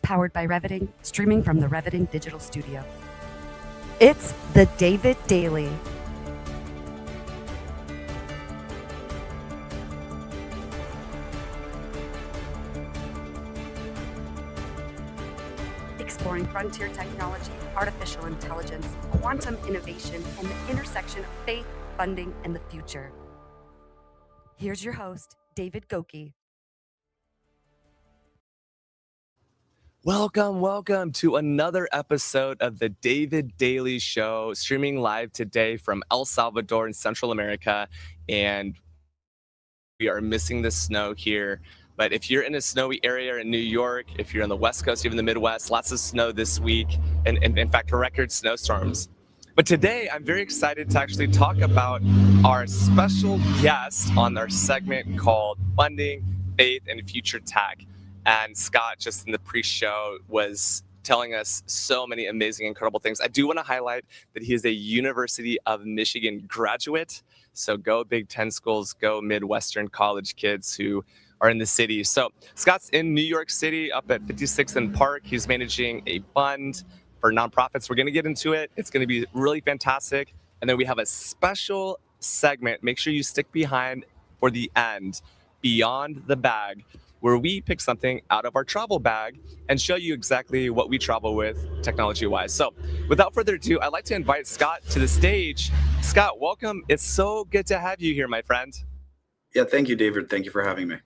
powered by Reviting, streaming from the Reviting Digital Studio. It's the David Daily. Exploring frontier technology, artificial intelligence, quantum innovation, and the intersection of faith, funding, and the future. Here's your host, David Goki. Welcome to another episode of the David Daily Show, streaming live today from El Salvador in Central America. And we are missing the snow here. But if you're in a snowy area in New York, if you're on the West Coast, even the Midwest, lots of snow this week, and in fact, record snowstorms. But today, I'm very excited to actually talk about our special guest on our segment called Funding, Faith, and Future Tech. And Scott, just in the pre-show, was telling us so many amazing, incredible things. I do want to highlight that he is a University of Michigan graduate. So go Big Ten schools, go Midwestern college kids who are in the city. So Scott's in New York City up at 56th and Park. He's managing a fund for nonprofits. We're going to get into it. It's going to be really fantastic. And then we have a special segment. Make sure you stick behind for the end, Beyond the Bag, where we pick something out of our travel bag and show you exactly what we travel with technology-wise. So without further ado, I'd like to invite Scott to the stage. Scott, welcome. It's so good to have you here, my friend. Yeah, thank you, David. Thank you for having me.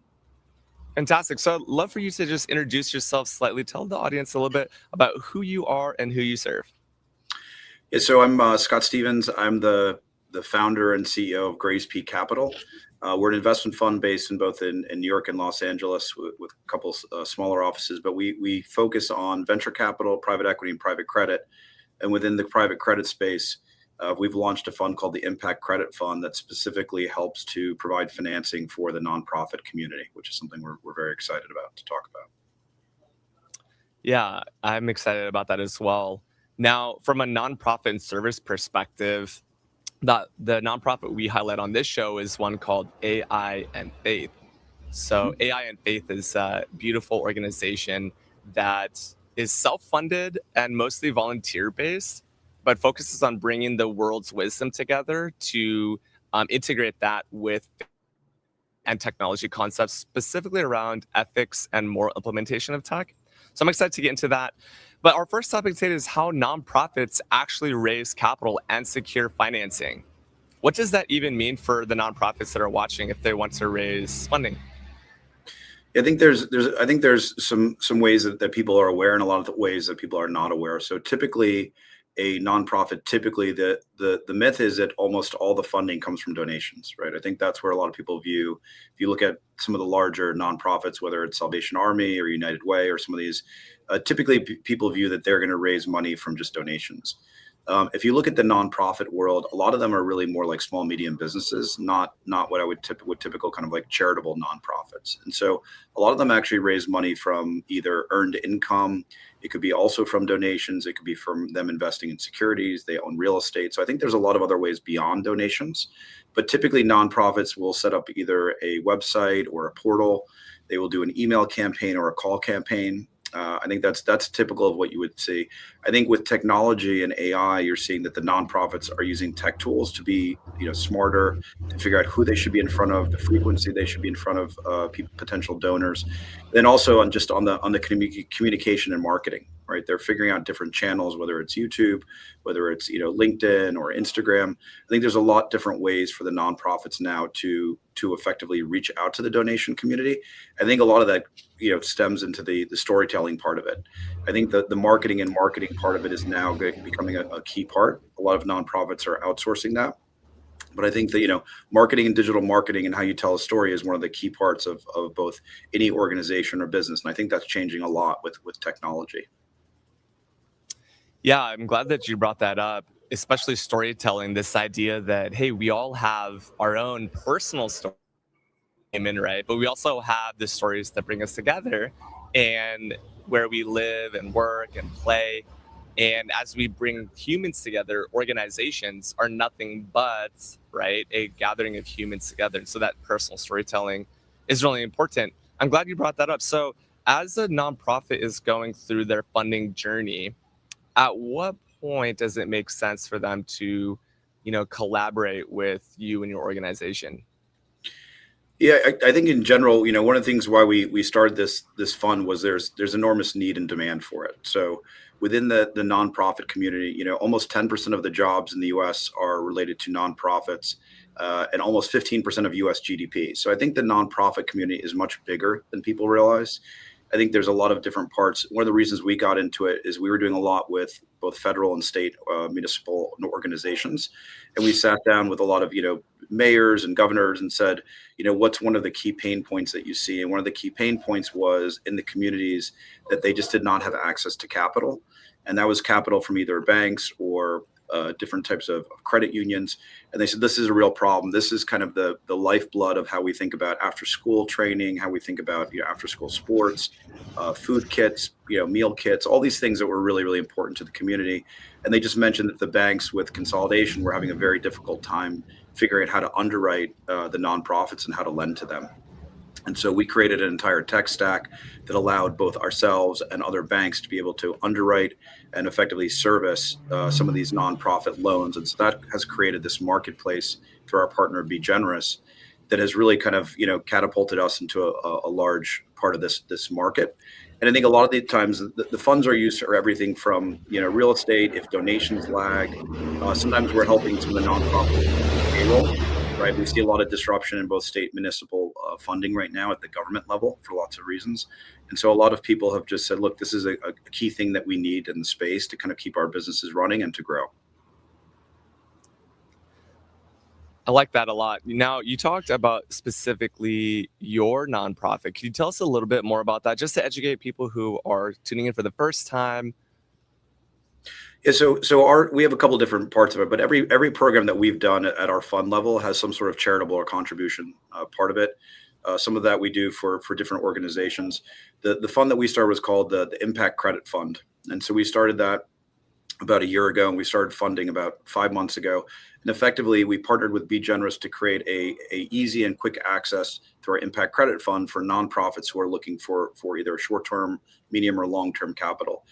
Fantastic. So I'd love for you to just introduce yourself slightly. Tell the audience a little bit about who you are and who you serve. Yeah, so I'm Scott Stevens. I'm the founder and CEO of Grace P Capital. We're an investment fund based in both in New York and Los Angeles with a couple smaller offices, but we focus on venture capital, private equity, and private credit. And within the private credit space, we've launched a fund called the Impact Credit Fund that specifically helps to provide financing for the nonprofit community, which is something we're very excited about to talk about. Yeah, I'm excited about that as well. Now, from a nonprofit and service perspective, the nonprofit we highlight on this show is one called AI and Faith. So AI and Faith is a beautiful organization that is self-funded and mostly volunteer-based, but focuses on bringing the world's wisdom together to integrate that with and technology concepts, specifically around ethics and moral implementation of tech. So I'm excited to get into that. But our first topic today is how nonprofits actually raise capital and secure financing. What does that even mean for the nonprofits that are watching if they want to raise funding? I think there's some ways that people are aware and a lot of the ways that people are not aware. So typically a nonprofit, the myth is that almost all the funding comes from donations, right? I think that's where a lot of people view. If you look at some of the larger nonprofits, whether it's Salvation Army or United Way or some of these, typically people view that they're going to raise money from just donations. If you look at the nonprofit world, a lot of them are really more like small, medium businesses, not what I would typical kind of like charitable nonprofits. And so a lot of them actually raise money from either earned income. It could be also from donations. It could be from them investing in securities. They own real estate. So I think there's a lot of other ways beyond donations. But typically nonprofits will set up either a website or a portal. They will do an email campaign or a call campaign. I think that's typical of what you would see. I think with technology and AI, you're seeing that the nonprofits are using tech tools to be, smarter, to figure out who they should be in front of, the frequency they should be in front of potential donors, then also on the communication and marketing. Right, they're figuring out different channels, whether it's YouTube, whether it's LinkedIn or Instagram. I think there's a lot different ways for the nonprofits now to effectively reach out to the donation community. I think a lot of that stems into the storytelling part of it. I think that the marketing part of it is now becoming a key part. A lot of nonprofits are outsourcing that. But I think that, marketing and digital marketing and how you tell a story is one of the key parts of both any organization or business. And I think that's changing a lot with technology. Yeah, I'm glad that you brought that up, especially storytelling, this idea that, hey, we all have our own personal story, right? But we also have the stories that bring us together and where we live and work and play. And as we bring humans together, organizations are nothing but, right, a gathering of humans together. And so that personal storytelling is really important. I'm glad you brought that up. So as a nonprofit is going through their funding journey, at what point does it make sense for them to, collaborate with you and your organization? Yeah, I think in general, one of the things why we started this fund was there's enormous need and demand for it. So within the nonprofit community, almost 10% of the jobs in the U.S. are related to nonprofits, and almost 15% of U.S. GDP. So I think the nonprofit community is much bigger than people realize. I think there's a lot of different parts. One of the reasons we got into it is we were doing a lot with both federal and state municipal organizations, and we sat down with a lot of mayors and governors and said, what's one of the key pain points that you see? And one of the key pain points was in the communities that they just did not have access to capital, and that was capital from either banks or different types of credit unions. And they said, this is a real problem. This is kind of the lifeblood of how we think about after school training, how we think about after school sports, food kits, meal kits, all these things that were really, really important to the community. And they just mentioned that the banks with consolidation were having a very difficult time figuring out how to underwrite the nonprofits and how to lend to them. And so we created an entire tech stack that allowed both ourselves and other banks to be able to underwrite and effectively service some of these nonprofit loans. And so that has created this marketplace through our partner, Be Generous, that has really kind of, catapulted us into a large part of this market. And I think a lot of the times the funds are used for everything from, real estate, if donations lag. Sometimes we're helping some of the nonprofits payroll. Right, we see a lot of disruption in both state municipal funding right now at the government level for lots of reasons. And so a lot of people have just said, look, this is a key thing that we need in the space to kind of keep our businesses running and to grow. I like that a lot. Now, you talked about specifically your nonprofit. Can you tell us a little bit more about that, just to educate people who are tuning in for the first time? Yeah, so we have a couple different parts of it, but every program that we've done at our fund level has some sort of charitable or contribution part of it. Some of that we do for different organizations. The fund that we started was called the Impact Credit Fund, and so we started that about a year ago, and we started funding about 5 months ago. And effectively, we partnered with Be Generous to create a easy and quick access to our Impact Credit Fund for nonprofits who are looking for either short-term, medium, or long-term capital.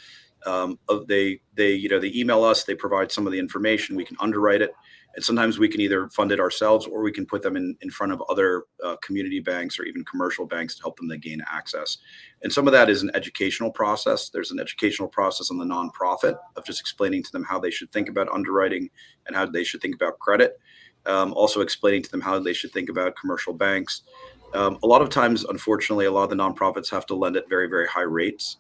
They email us, they provide some of the information, we can underwrite it, and sometimes we can either fund it ourselves or we can put them in front of other community banks or even commercial banks to help them to gain access. And some of that is an educational process. There's an educational process on the nonprofit of just explaining to them how they should think about underwriting and how they should think about credit. Also explaining to them how they should think about commercial banks. A lot of times, unfortunately, a lot of the nonprofits have to lend at very, very high rates,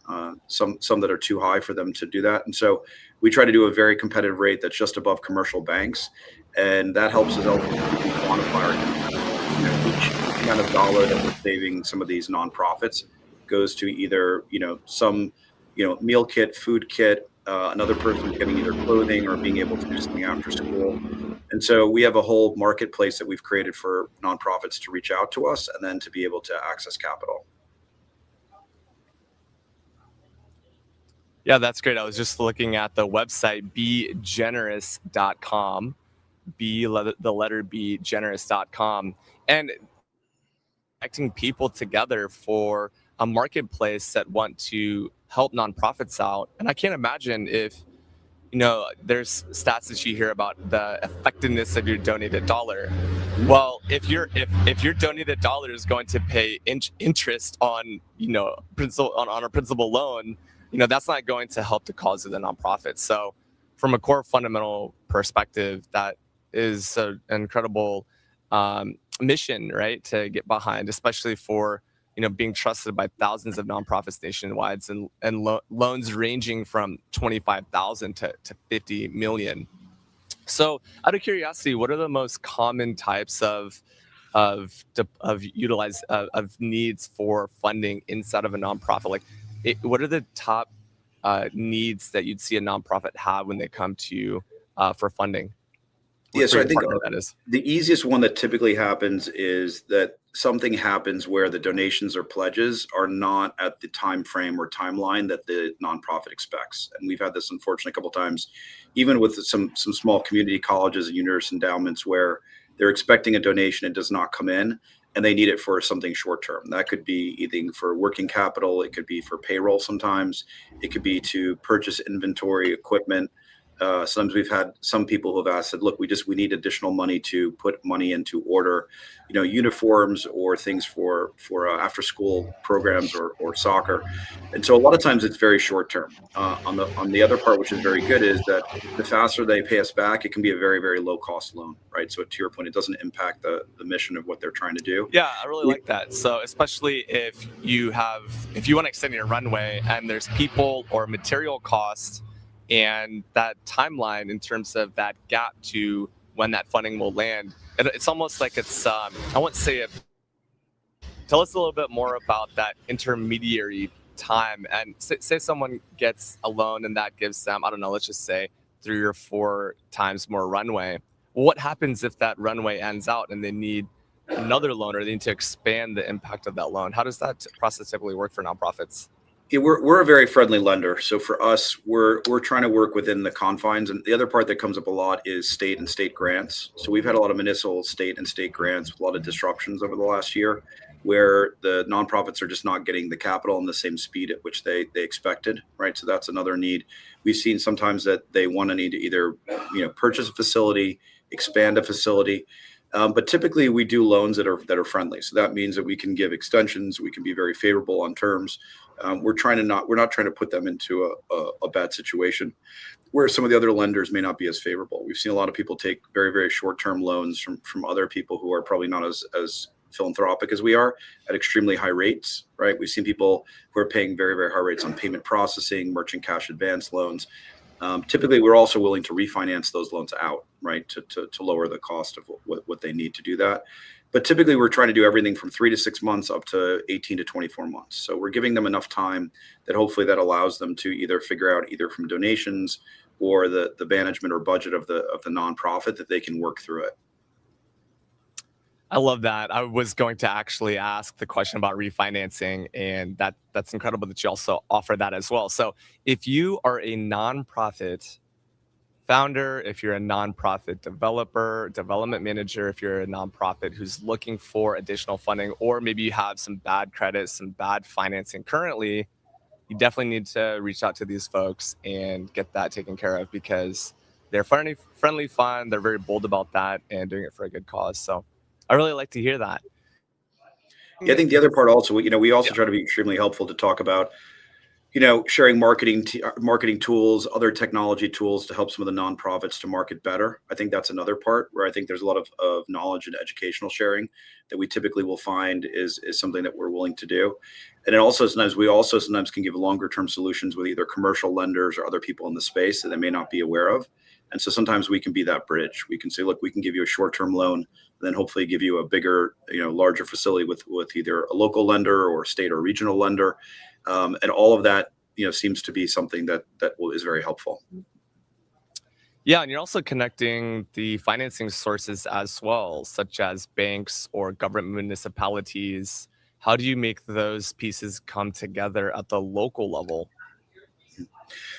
some that are too high for them to do that. And so we try to do a very competitive rate that's just above commercial banks. And that helps us out quantify each kind of dollar that we're saving some of these nonprofits goes to either, some, meal kit, food kit, another person getting either clothing or being able to do something after school. And so we have a whole marketplace that we've created for nonprofits to reach out to us and then to be able to access capital. Yeah, that's great. I was just looking at the website, begenerous.com, the letter B, generous.com, and connecting people together for a marketplace that want to help nonprofits out. And I can't imagine if, there's stats that you hear about the effectiveness of your donated dollar. Well, if your donated dollar is going to pay interest on, principal on a principal loan, that's not going to help the cause of the nonprofit. So from a core fundamental perspective, that is an incredible mission, right, to get behind, especially for being trusted by thousands of nonprofits nationwide, and loans ranging from 25,000 to 50 million. So, out of curiosity, what are the most common types of needs for funding inside of a nonprofit? Like, what are the top needs that you'd see a nonprofit have when they come to you for funding? Yeah, so I think that is the easiest one that typically happens is that something happens where the donations or pledges are not at the time frame or timeline that the nonprofit expects. And we've had this unfortunately a couple of times, even with some small community colleges and university endowments where they're expecting a donation, it does not come in. and they need it for something short term. That could be either for working capital, it could be for payroll sometimes, it could be to purchase inventory, equipment. Sometimes we've had some people who have asked, said, look, we need additional money to put money into order, uniforms or things for after school programs or soccer. And so a lot of times it's very short term. On the other part, which is very good, is that the faster they pay us back, it can be a very, very low cost loan, right? So to your point, it doesn't impact the mission of what they're trying to do. Yeah, I really like that. So especially if you want to extend your runway and there's people or material costs and that timeline in terms of that gap to when that funding will land, it's almost like it's, I won't say it. Tell us a little bit more about that intermediary time. And say someone gets a loan and that gives them, I don't know, let's just say 3 or 4 times more runway. Well, what happens if that runway ends out and they need another loan or they need to expand the impact of that loan? How does that process typically work for nonprofits? Yeah, we're a very friendly lender. So for us, we're trying to work within the confines. And the other part that comes up a lot is state and state grants. So we've had a lot of municipal, state and state grants with a lot of disruptions over the last year, where the nonprofits are just not getting the capital in the same speed at which they expected, right? So that's another need. We've seen sometimes that they want to need to either purchase a facility, expand a facility. But typically we do loans that are friendly. So that means that we can give extensions, we can be very favorable on terms. We're not trying to put them into a bad situation where some of the other lenders may not be as favorable. We've seen a lot of people take very, very short-term loans from other people who are probably not as philanthropic as we are at extremely high rates, right? We've seen people who are paying very, very high rates on payment processing, merchant cash advance loans. Typically, we're also willing to refinance those loans out, right, to lower the cost of what they need to do that. But typically, we're trying to do everything from 3 to 6 months up to 18 to 24 months. So we're giving them enough time that hopefully that allows them to either figure out either from donations or the management or budget of the nonprofit that they can work through it. I love that. I was going to actually ask the question about refinancing, and that's incredible that you also offer that as well. So if you are a nonprofit founder, if you're a nonprofit developer, development manager, if you're a nonprofit who's looking for additional funding, or maybe you have some bad credit, some bad financing currently, you definitely need to reach out to these folks and get that taken care of, because they're friendly, fun, they're very bold about that and doing it for a good cause. So I really like to hear that. Yeah, I think the other part also, we also try to be extremely helpful to talk about, sharing marketing tools, other technology tools to help some of the nonprofits to market better. I think that's another part where I think there's a lot of knowledge and educational sharing that we typically will find is something that we're willing to do. And it also sometimes can give longer term solutions with either commercial lenders or other people in the space that they may not be aware of. And so sometimes we can be that bridge. We can say, look, we can give you a short-term loan, then hopefully give you a bigger, larger facility with either a local lender or state or regional lender. And all of that, seems to be something that is very helpful. Yeah, and you're also connecting the financing sources as well, such as banks or government municipalities. How do you make those pieces come together at the local level?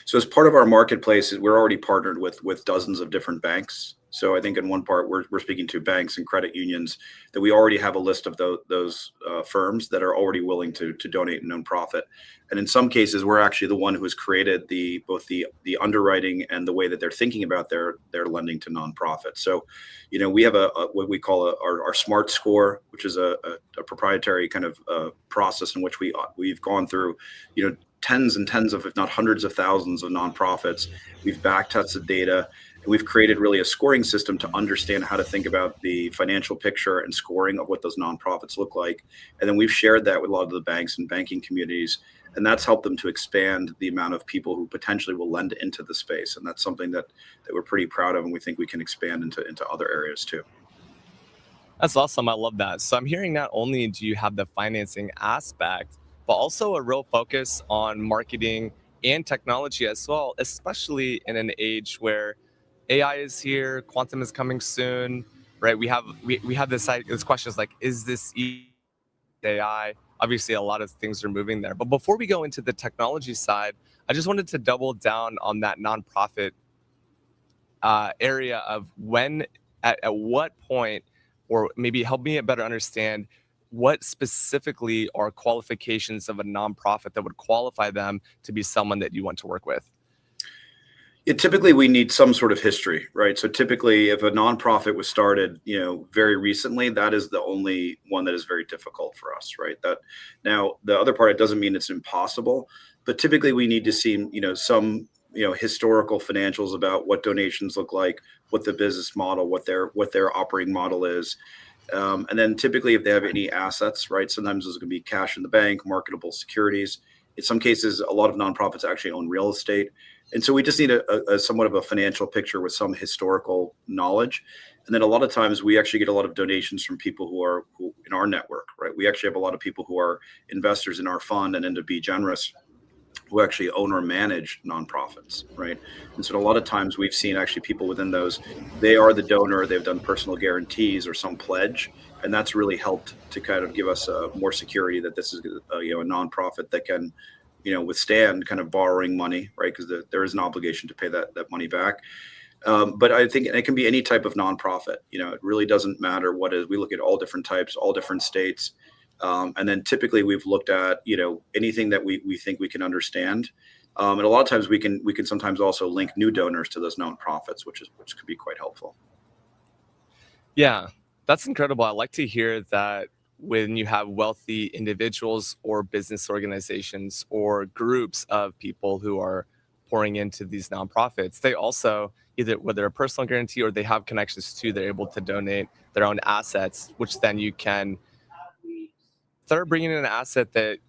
So as part of our marketplace, we're already partnered with dozens of different banks. So I think in one part, we're speaking to banks and credit unions that we already have a list of those firms that are already willing to donate in nonprofit. And in some cases, we're actually the one who has created both the underwriting and the way that they're thinking about their lending to nonprofits. So, we have what we call our SMART score, which is a proprietary kind of process in which we've gone through, tens and tens of, if not hundreds of thousands of nonprofits. We've back tested data. And we've created really a scoring system to understand how to think about the financial picture and scoring of what those nonprofits look like. And then we've shared that with a lot of the banks and banking communities. And that's helped them to expand the amount of people who potentially will lend into the space. And that's something that we're pretty proud of. And we think we can expand into other areas too. That's awesome. I love that. So I'm hearing not only do you have the financing aspect, but also a real focus on marketing and technology as well, especially in an age where AI is here, quantum is coming soon, right? We have this question is like, is this AI? Obviously, a lot of things are moving there. But before we go into the technology side, I just wanted to double down on that nonprofit area of at what point, or maybe help me better understand what specifically are qualifications of a nonprofit that would qualify them to be someone that you want to work with? Typically, we need some sort of history, right? So typically, if a nonprofit was started, very recently, that is the only one that is very difficult for us, right? That now the other part, it doesn't mean it's impossible, but typically we need to see, some, historical financials about what donations look like, what the business model, what their operating model is, and then typically if they have any assets, right? Sometimes those can be cash in the bank, marketable securities. In some cases, a lot of nonprofits actually own real estate. And so we just need a somewhat of a financial picture with some historical knowledge. And then a lot of times we actually get a lot of donations from people who in our network, right? We actually have a lot of people who are investors in our fund and into Be Generous who actually own or manage nonprofits, right? And so a lot of times we've seen actually people within those, they are the donor, they've done personal guarantees or some pledge, and that's really helped to kind of give us more security that this is a nonprofit that can withstand kind of borrowing money, right? Because there is an obligation to pay that money back. But I think it can be any type of nonprofit. It really doesn't matter what is. We look at all different types, all different states. And then typically we've looked at, anything that we think we can understand. And a lot of times we can sometimes also link new donors to those nonprofits, which could be quite helpful. Yeah, that's incredible. I like to hear that when you have wealthy individuals or business organizations or groups of people who are pouring into these nonprofits, they also either whether a personal guarantee or they have connections to, they're able to donate their own assets, which then you can start bringing in an asset that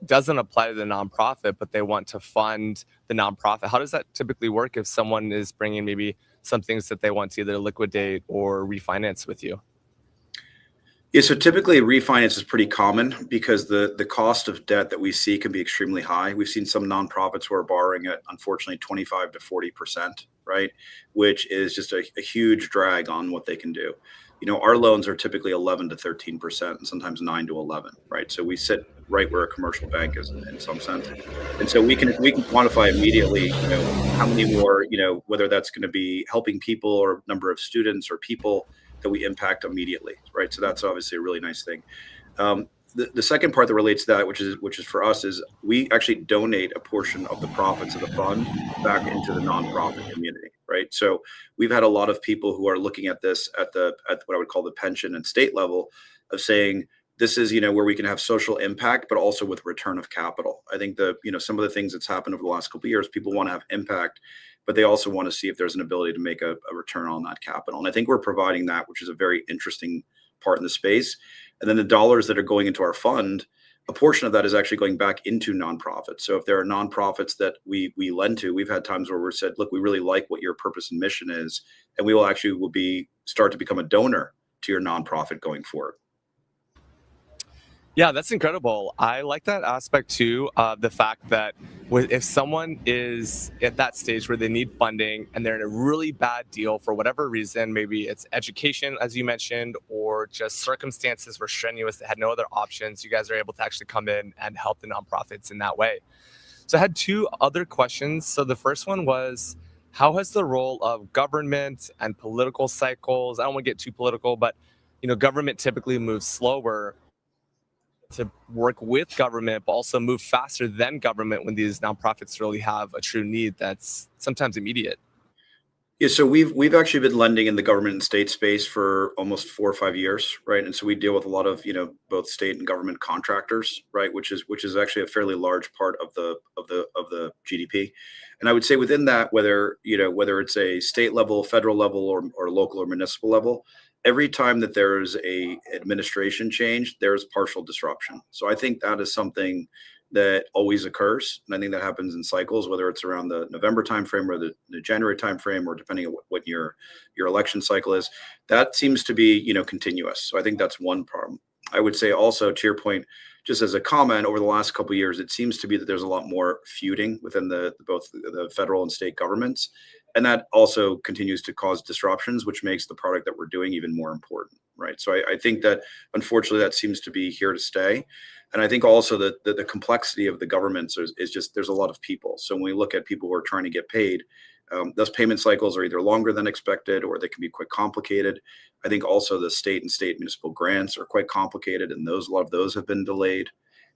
doesn't apply to the nonprofit, but they want to fund the nonprofit. How does that typically work if someone is bringing maybe some things that they want to either liquidate or refinance with you? Yeah, so typically refinance is pretty common because the cost of debt that we see can be extremely high. We've seen some nonprofits who are borrowing at unfortunately 25 to 40%, right? Which is just a huge drag on what they can do. Our loans are typically 11 to 13% and sometimes 9 to 11, right? So we sit right where a commercial bank is in some sense. And so we can quantify immediately, how many more, whether that's going to be helping people or number of students or people that we impact immediately, right? So that's obviously a really nice thing. The second part that relates to that, which is for us, is we actually donate a portion of the profits of the fund back into the nonprofit community, right? So we've had a lot of people who are looking at this at what I would call the pension and state level of saying this is where we can have social impact, but also with return of capital. I think some of the things that's happened over the last couple of years, people want to have impact, but they also want to see if there's an ability to make a return on that capital. And I think we're providing that, which is a very interesting part in the space. And then the dollars that are going into our fund, a portion of that is actually going back into nonprofits. So if there are nonprofits that we lend to, we've had times where we've said, look, we really like what your purpose and mission is, and we will start to become a donor to your nonprofit going forward. Yeah, that's incredible. I like that aspect too. The fact that if someone is at that stage where they need funding and they're in a really bad deal for whatever reason, maybe it's education, as you mentioned, or just circumstances were strenuous, they had no other options, you guys are able to actually come in and help the nonprofits in that way. So I had two other questions. So the first one was, how has the role of government and political cycles, I don't want to get too political, but government typically moves slower to work with government, but also move faster than government when these nonprofits really have a true need that's sometimes immediate. Yeah, so we've actually been lending in the government and state space for almost 4 or 5 years, right? And so we deal with a lot of both state and government contractors, right? Which is actually a fairly large part of the GDP. And I would say within that, whether it's a state level, federal level, or local or municipal level, every time that there's a administration change, there's partial disruption. So I think that is something that always occurs. And I think that happens in cycles, whether it's around the November timeframe or the January timeframe, or depending on what your election cycle is. That seems to be continuous. So I think that's one problem. I would say also, to your point, just as a comment, over the last couple of years, it seems to be that there's a lot more feuding within both the federal and state governments. And that also continues to cause disruptions, which makes the product that we're doing even more important, right? So I think that, unfortunately, that seems to be here to stay. And I think also that the complexity of the governments is just, there's a lot of people. So when we look at people who are trying to get paid, Those payment cycles are either longer than expected or they can be quite complicated. I think also the state and state municipal grants are quite complicated, and a lot of those have been delayed.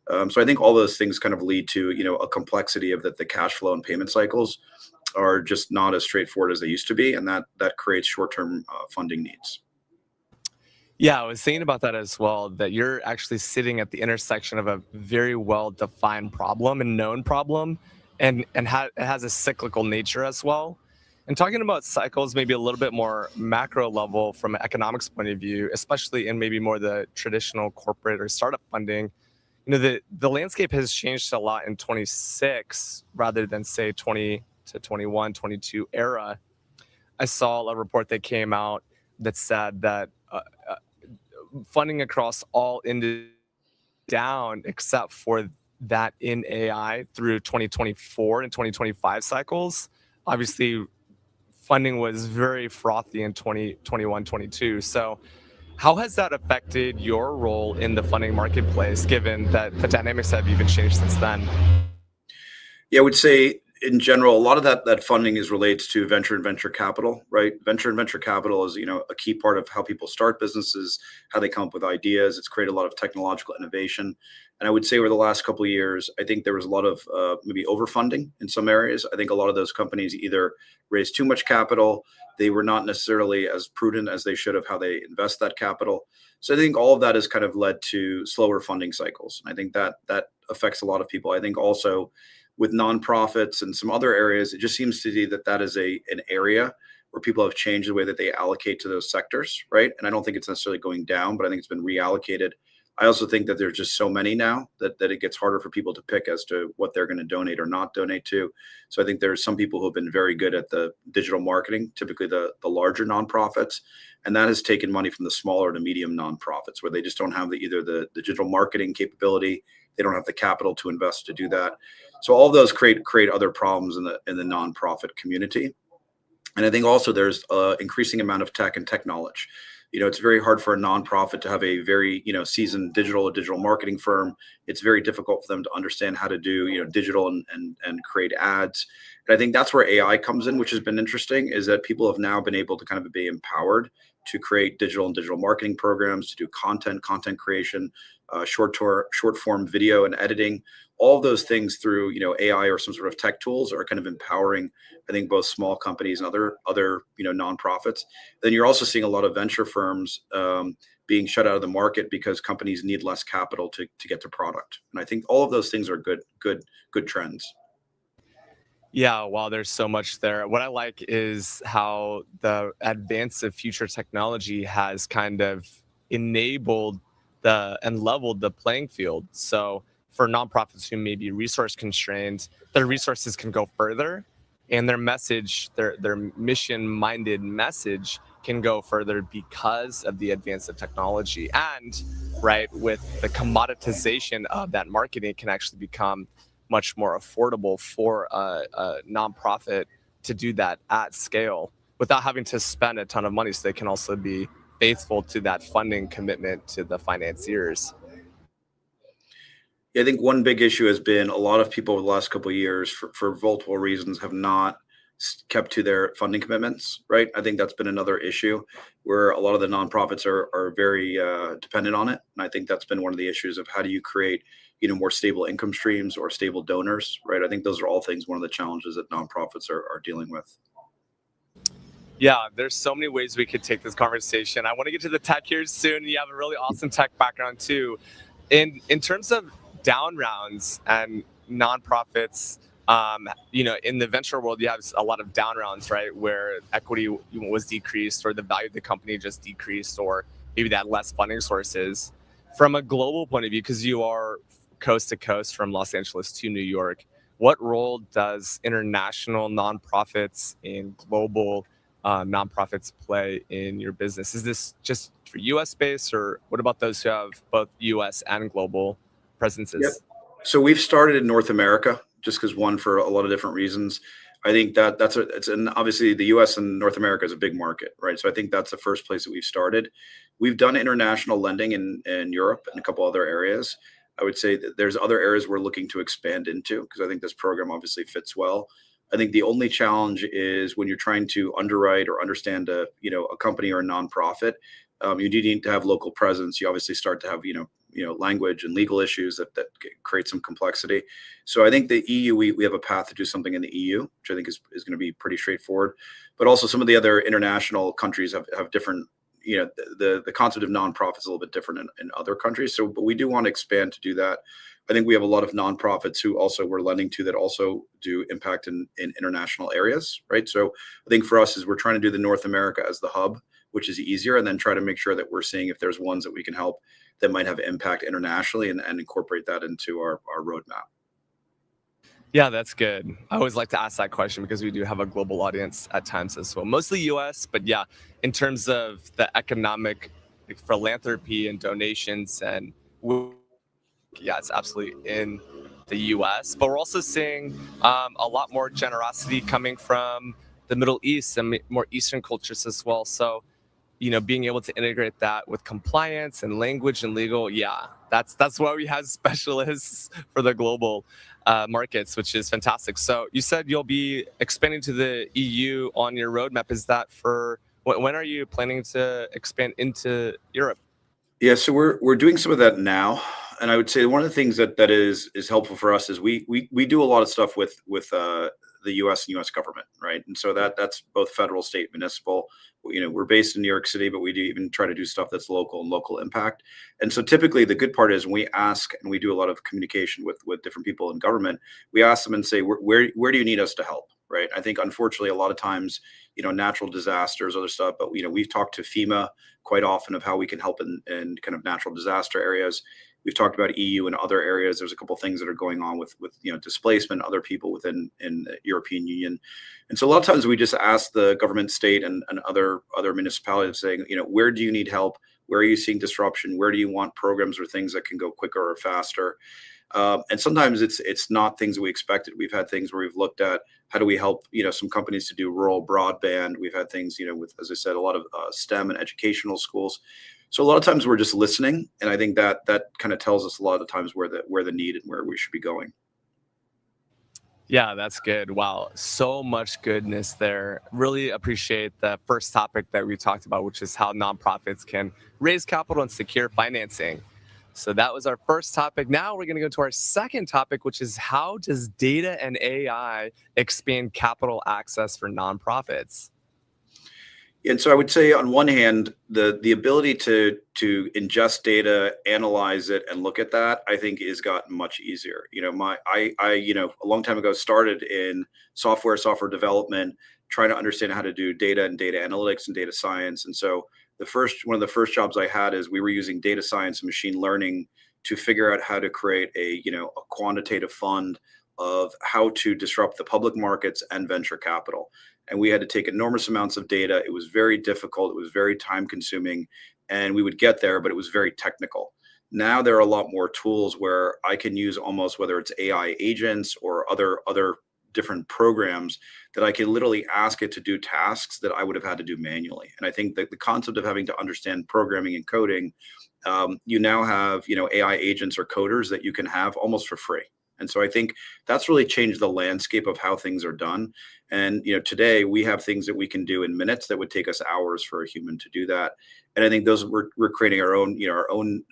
So I think all those things kind of lead to a complexity of that the cash flow and payment cycles are just not as straightforward as they used to be, and that creates short-term funding needs. Yeah, I was thinking about that as well, that you're actually sitting at the intersection of a very well-defined problem and known problem, and it has a cyclical nature as well. And talking about cycles, maybe a little bit more macro level from an economics point of view, especially in maybe more the traditional corporate or startup funding, the landscape has changed a lot in 26 rather than say 20 to 21, 22 era. I saw a report that came out that said that funding across all industries down except for that in AI through 2024 and 2025 cycles. Obviously, funding was very frothy in 2021, 22. So how has that affected your role in the funding marketplace, given that the dynamics have even changed since then? Yeah, I would say in general, a lot of that funding is related to venture and venture capital, right? Venture and venture capital is, a key part of how people start businesses, how they come up with ideas. It's created a lot of technological innovation. And I would say over the last couple of years, I think there was a lot of maybe overfunding in some areas. I think a lot of those companies either raised too much capital, they were not necessarily as prudent as they should have how they invest that capital. So I think all of that has kind of led to slower funding cycles. I think that affects a lot of people. I think also with nonprofits and some other areas, it just seems to be that is an area where people have changed the way that they allocate to those sectors, right? And I don't think it's necessarily going down, but I think it's been reallocated. I also think that there's just so many now that it gets harder for people to pick as to what they're going to donate or not donate to. So I think there's some people who have been very good at the digital marketing, typically the larger nonprofits, and that has taken money from the smaller to medium nonprofits where they just don't have either the digital marketing capability, they don't have the capital to invest to do that. So all of those create other problems in the nonprofit community. And I think also there's an increasing amount of tech and tech knowledge. It's very hard for a nonprofit to have a very, seasoned digital marketing firm. It's very difficult for them to understand how to do, digital and create ads. And I think that's where AI comes in, which has been interesting, is that people have now been able to kind of be empowered to create digital marketing programs, to do content creation, short form video and editing. All those things through AI or some sort of tech tools are kind of empowering, I think, both small companies and other nonprofits. Then you're also seeing a lot of venture firms being shut out of the market because companies need less capital to get to product. And I think all of those things are good trends. Yeah, while there's so much there, what I like is how the advance of future technology has kind of enabled and leveled the playing field. So for nonprofits who may be resource constrained, their resources can go further, and their message, their mission-minded message, can go further because of the advance of technology. And right, with the commoditization of that marketing, it can actually become much more affordable for a nonprofit to do that at scale without having to spend a ton of money, so they can also be faithful to that funding commitment to the financiers. Yeah, I think one big issue has been a lot of people over the last couple of years, for multiple reasons, have not kept to their funding commitments, right? I think that's been another issue where a lot of the nonprofits are very dependent on it. And I think that's been one of the issues of how do you create more stable income streams or stable donors, right? I think those are all things, one of the challenges that nonprofits are dealing with. Yeah, there's so many ways we could take this conversation. I want to get to the tech here soon. You have a really awesome tech background too. In terms of down rounds and nonprofits, in the venture world, you have a lot of down rounds, right, where equity was decreased or the value of the company just decreased, or maybe they had less funding sources. From a global point of view, because you are coast to coast from Los Angeles to New York, what role does international nonprofits and global nonprofits play in your business? Is this just for US based, or what about those who have both US and global presences? Yep. So we've started in North America, just because one, for a lot of different reasons. I think obviously the US and North America is a big market, right? So I think that's the first place that we've started. We've done international lending in Europe and a couple other areas. I would say that there's other areas we're looking to expand into, because I think this program obviously fits well. I think the only challenge is when you're trying to underwrite or understand a company or a nonprofit, you do need to have local presence. You obviously start to have, language and legal issues that create some complexity. So I think the EU, we have a path to do something in the EU, which I think is going to be pretty straightforward. But also some of the other international countries have different, the concept of nonprofits is a little bit different in other countries. So, but we do want to expand to do that. I think we have a lot of nonprofits who also we're lending to that also do impact in international areas, right? So I think for us is we're trying to do the North America as the hub, which is easier, and then try to make sure that we're seeing if there's ones that we can help that might have impact internationally and incorporate that into our roadmap. Yeah, that's good. I always like to ask that question because we do have a global audience at times as well, mostly US, but yeah, in terms of the economic philanthropy and donations yeah, it's absolutely in the US, but we're also seeing a lot more generosity coming from the Middle East and more Eastern cultures as well. So, being able to integrate that with compliance and language and legal, yeah, that's why we have specialists for the global markets, which is fantastic. So you said you'll be expanding to the EU on your roadmap. Is that for when are you planning to expand into Europe? Yeah, so we're doing some of that now, and I would say one of the things that is helpful for us is we do a lot of stuff with the U.S. and U.S. government, right? And so that's both federal, state, municipal. We're based in New York City, but we do even try to do stuff that's local and local impact. And so typically the good part is when we ask and we do a lot of communication with different people in government, we ask them and say, where do you need us to help? Right. I think unfortunately a lot of times, natural disasters, other stuff, but we've talked to FEMA quite often of how we can help in kind of natural disaster areas. We've talked about EU and other areas. There's a couple of things that are going on with displacement, other people within the European Union. And so a lot of times we just ask the government, state and other municipalities saying, where do you need help? Where are you seeing disruption? Where do you want programs or things that can go quicker or faster? And sometimes it's not things that we expected. We've had things where we've looked at how do we help, some companies to do rural broadband. We've had things, with, as I said, a lot of STEM and educational schools. So a lot of times we're just listening, and I think that kind of tells us a lot of the times where the need and where we should be going. Yeah, that's good. Wow, so much goodness there. Really appreciate the first topic that we talked about, which is how nonprofits can raise capital and secure financing. So that was our first topic. Now we're going to go to our second topic, which is how does data and AI expand capital access for nonprofits? And so I would say on one hand, the ability to ingest data, analyze it, and look at that, I think has gotten much easier. I a long time ago started in software development, trying to understand how to do data and data analytics and data science. And so one of the first jobs I had is we were using data science and machine learning to figure out how to create a quantitative fund of how to disrupt the public markets and venture capital. And we had to take enormous amounts of data. It was very difficult. It was very time consuming, and we would get there, but it was very technical. Now there are a lot more tools where I can use almost whether it's AI agents or other different programs that I can literally ask it to do tasks that I would have had to do manually. And I think that the concept of having to understand programming and coding, you now have, AI agents or coders that you can have almost for free. And so I think that's really changed the landscape of how things are done. And, today we have things that we can do in minutes that would take us hours for a human to do that. And I think we're creating our own,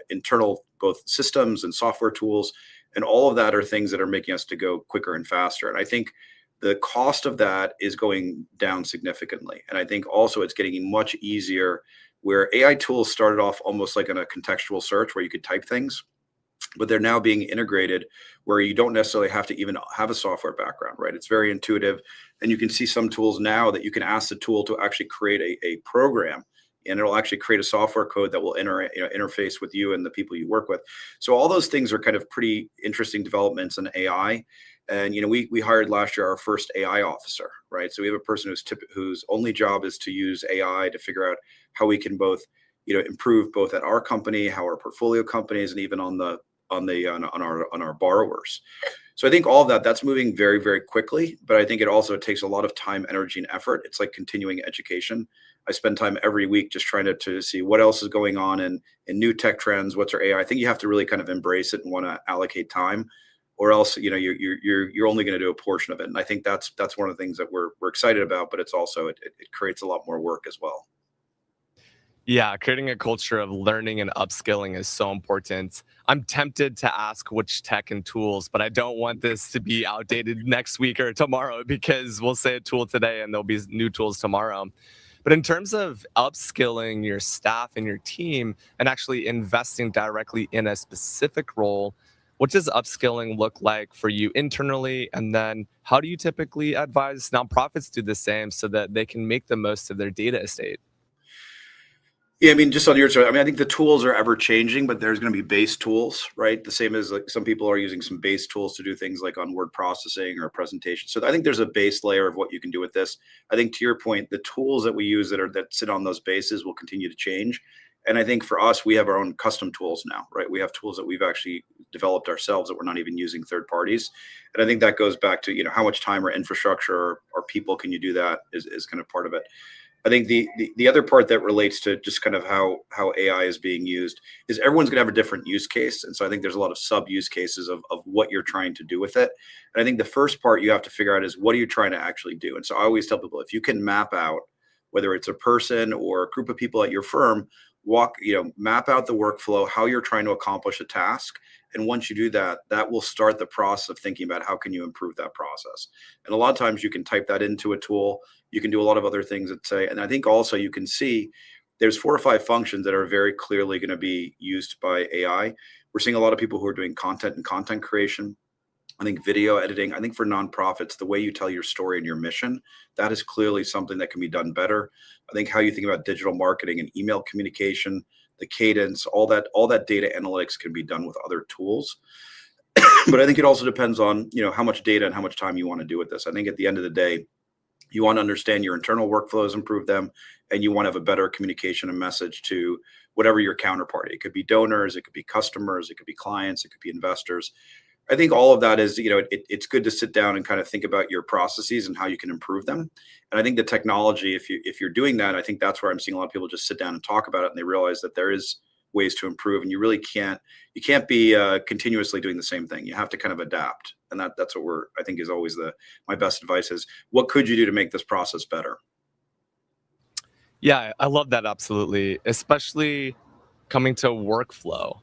internal both systems and software tools. And all of that are things that are making us to go quicker and faster. And I think the cost of that is going down significantly. And I think also it's getting much easier where AI tools started off almost like in a contextual search where you could type things, but they're now being integrated where you don't necessarily have to even have a software background, right? It's very intuitive. And you can see some tools now that you can ask the tool to actually create a program, and it'll actually create a software code that will interface with you and the people you work with. So all those things are kind of pretty interesting developments in AI. And we hired last year our first AI officer, right? So we have a person whose only job is to use AI to figure out how we can both, improve both at our company, how our portfolio companies, and even on our borrowers. So I think all of that's moving very, very quickly, but I think it also takes a lot of time, energy, and effort. It's like continuing education. I spend time every week just trying to see what else is going on in new tech trends, what's our AI. I think you have to really kind of embrace it and want to allocate time, or else you're only going to do a portion of it. And I think that's one of the things that we're excited about, but it's also it creates a lot more work as well. Yeah, creating a culture of learning and upskilling is so important. I'm tempted to ask which tech and tools, but I don't want this to be outdated next week or tomorrow, because we'll say a tool today and there'll be new tools tomorrow. But in terms of upskilling your staff and your team and actually investing directly in a specific role, what does upskilling look like for you internally? And then how do you typically advise nonprofits do the same so that they can make the most of their data estate? Yeah, I mean, just on your side, I mean, I think the tools are ever changing, but there's going to be base tools, right? The same as like some people are using some base tools to do things like on word processing or presentation. So I think there's a base layer of what you can do with this. I think to your point, the tools that we use that sit on those bases will continue to change. And I think for us, we have our own custom tools now, right? We have tools that we've actually developed ourselves that we're not even using third parties. And I think that goes back to, how much time or infrastructure or people can you do that is kind of part of it. I think the other part that relates to just kind of how AI is being used is everyone's going to have a different use case. And so I think there's a lot of sub use cases of what you're trying to do with it. And I think the first part you have to figure out is what are you trying to actually do? And so I always tell people, if you can map out, whether it's a person or a group of people at your firm, map out the workflow, how you're trying to accomplish a task. And once you do that, that will start the process of thinking about how can you improve that process. And a lot of times you can type that into a tool. You can do a lot of other things that say, and I think also you can see there's 4 or 5 functions that are very clearly going to be used by AI. We're seeing a lot of people who are doing content and content creation. I think video editing, I think for nonprofits, the way you tell your story and your mission, that is clearly something that can be done better. I think how you think about digital marketing and email communication, the cadence, all that data analytics can be done with other tools. But I think it also depends on, how much data and how much time you want to do with this. I think at the end of the day, you want to understand your internal workflows, improve them, and you want to have a better communication and message to whatever your counterparty. It could be donors, it could be customers, it could be clients, it could be investors. I think all of that is, it's good to sit down and kind of think about your processes and how you can improve them. And I think the technology, if you're doing that, I think that's where I'm seeing a lot of people just sit down and talk about it, and they realize that there is ways to improve, and you can't be continuously doing the same thing. You have to kind of adapt, and that's what I think is always my best advice is what could you do to make this process better. Yeah, I love that, absolutely, especially coming to workflow.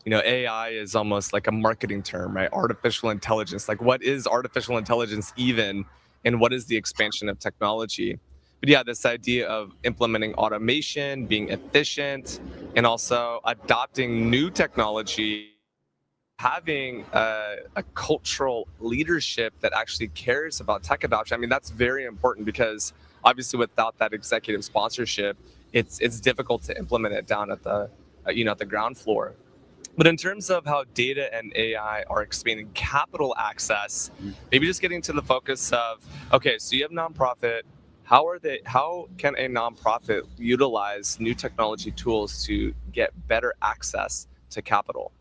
AI is almost like a marketing term, right? Artificial intelligence. Like, what is artificial intelligence even, and what is the expansion of technology? But yeah, this idea of implementing automation, being efficient, and also adopting new technology, having a cultural leadership that actually cares about tech adoption. I mean, that's very important, because obviously without that executive sponsorship, it's difficult to implement it down at the at the ground floor. But in terms of how data and AI are expanding capital access, maybe just getting to the focus of, okay, so you have nonprofit. How can a nonprofit utilize new technology tools to get better access to capital?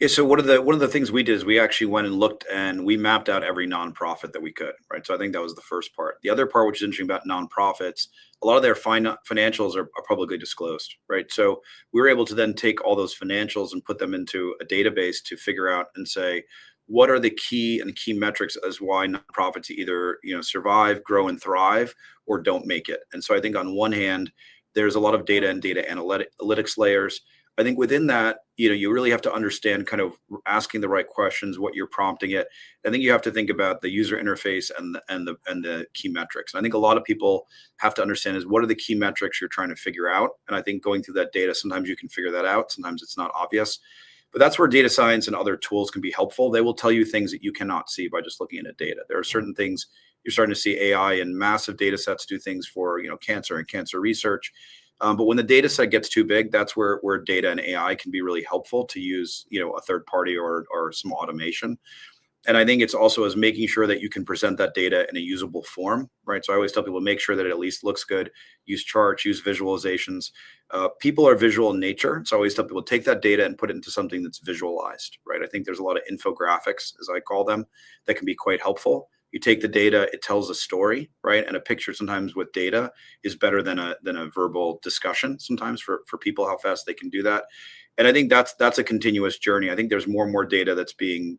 Yeah, so one of the things we did is we actually went and looked and we mapped out every nonprofit that we could, right? So I think that was the first part. The other part, which is interesting about nonprofits, a lot of their financials are publicly disclosed, right? So we were able to then take all those financials and put them into a database to figure out and say, what are the key metrics as why nonprofits either survive, grow, and thrive, or don't make it. And so I think on one hand, there's a lot of data and data analytics layers. I think within that, you really have to understand kind of asking the right questions, what you're prompting it. I think you have to think about the user interface and the key metrics. And I think a lot of people have to understand is what are the key metrics you're trying to figure out. And I think going through that data, sometimes you can figure that out. Sometimes it's not obvious. But that's where data science and other tools can be helpful. They will tell you things that you cannot see by just looking at data. There are certain things you're starting to see AI and massive data sets do things for cancer and cancer research. But when the data set gets too big, that's where data and AI can be really helpful to use, a third party or some automation. And I think it's also as making sure that you can present that data in a usable form, right? So I always tell people, make sure that it at least looks good, use charts, use visualizations. People are visual in nature. So I always tell people, take that data and put it into something that's visualized, right? I think there's a lot of infographics, as I call them, that can be quite helpful. You take the data, it tells a story, right? And a picture sometimes with data is better than a verbal discussion sometimes for people, how fast they can do that. And I think that's a continuous journey. I think there's more and more data that's being,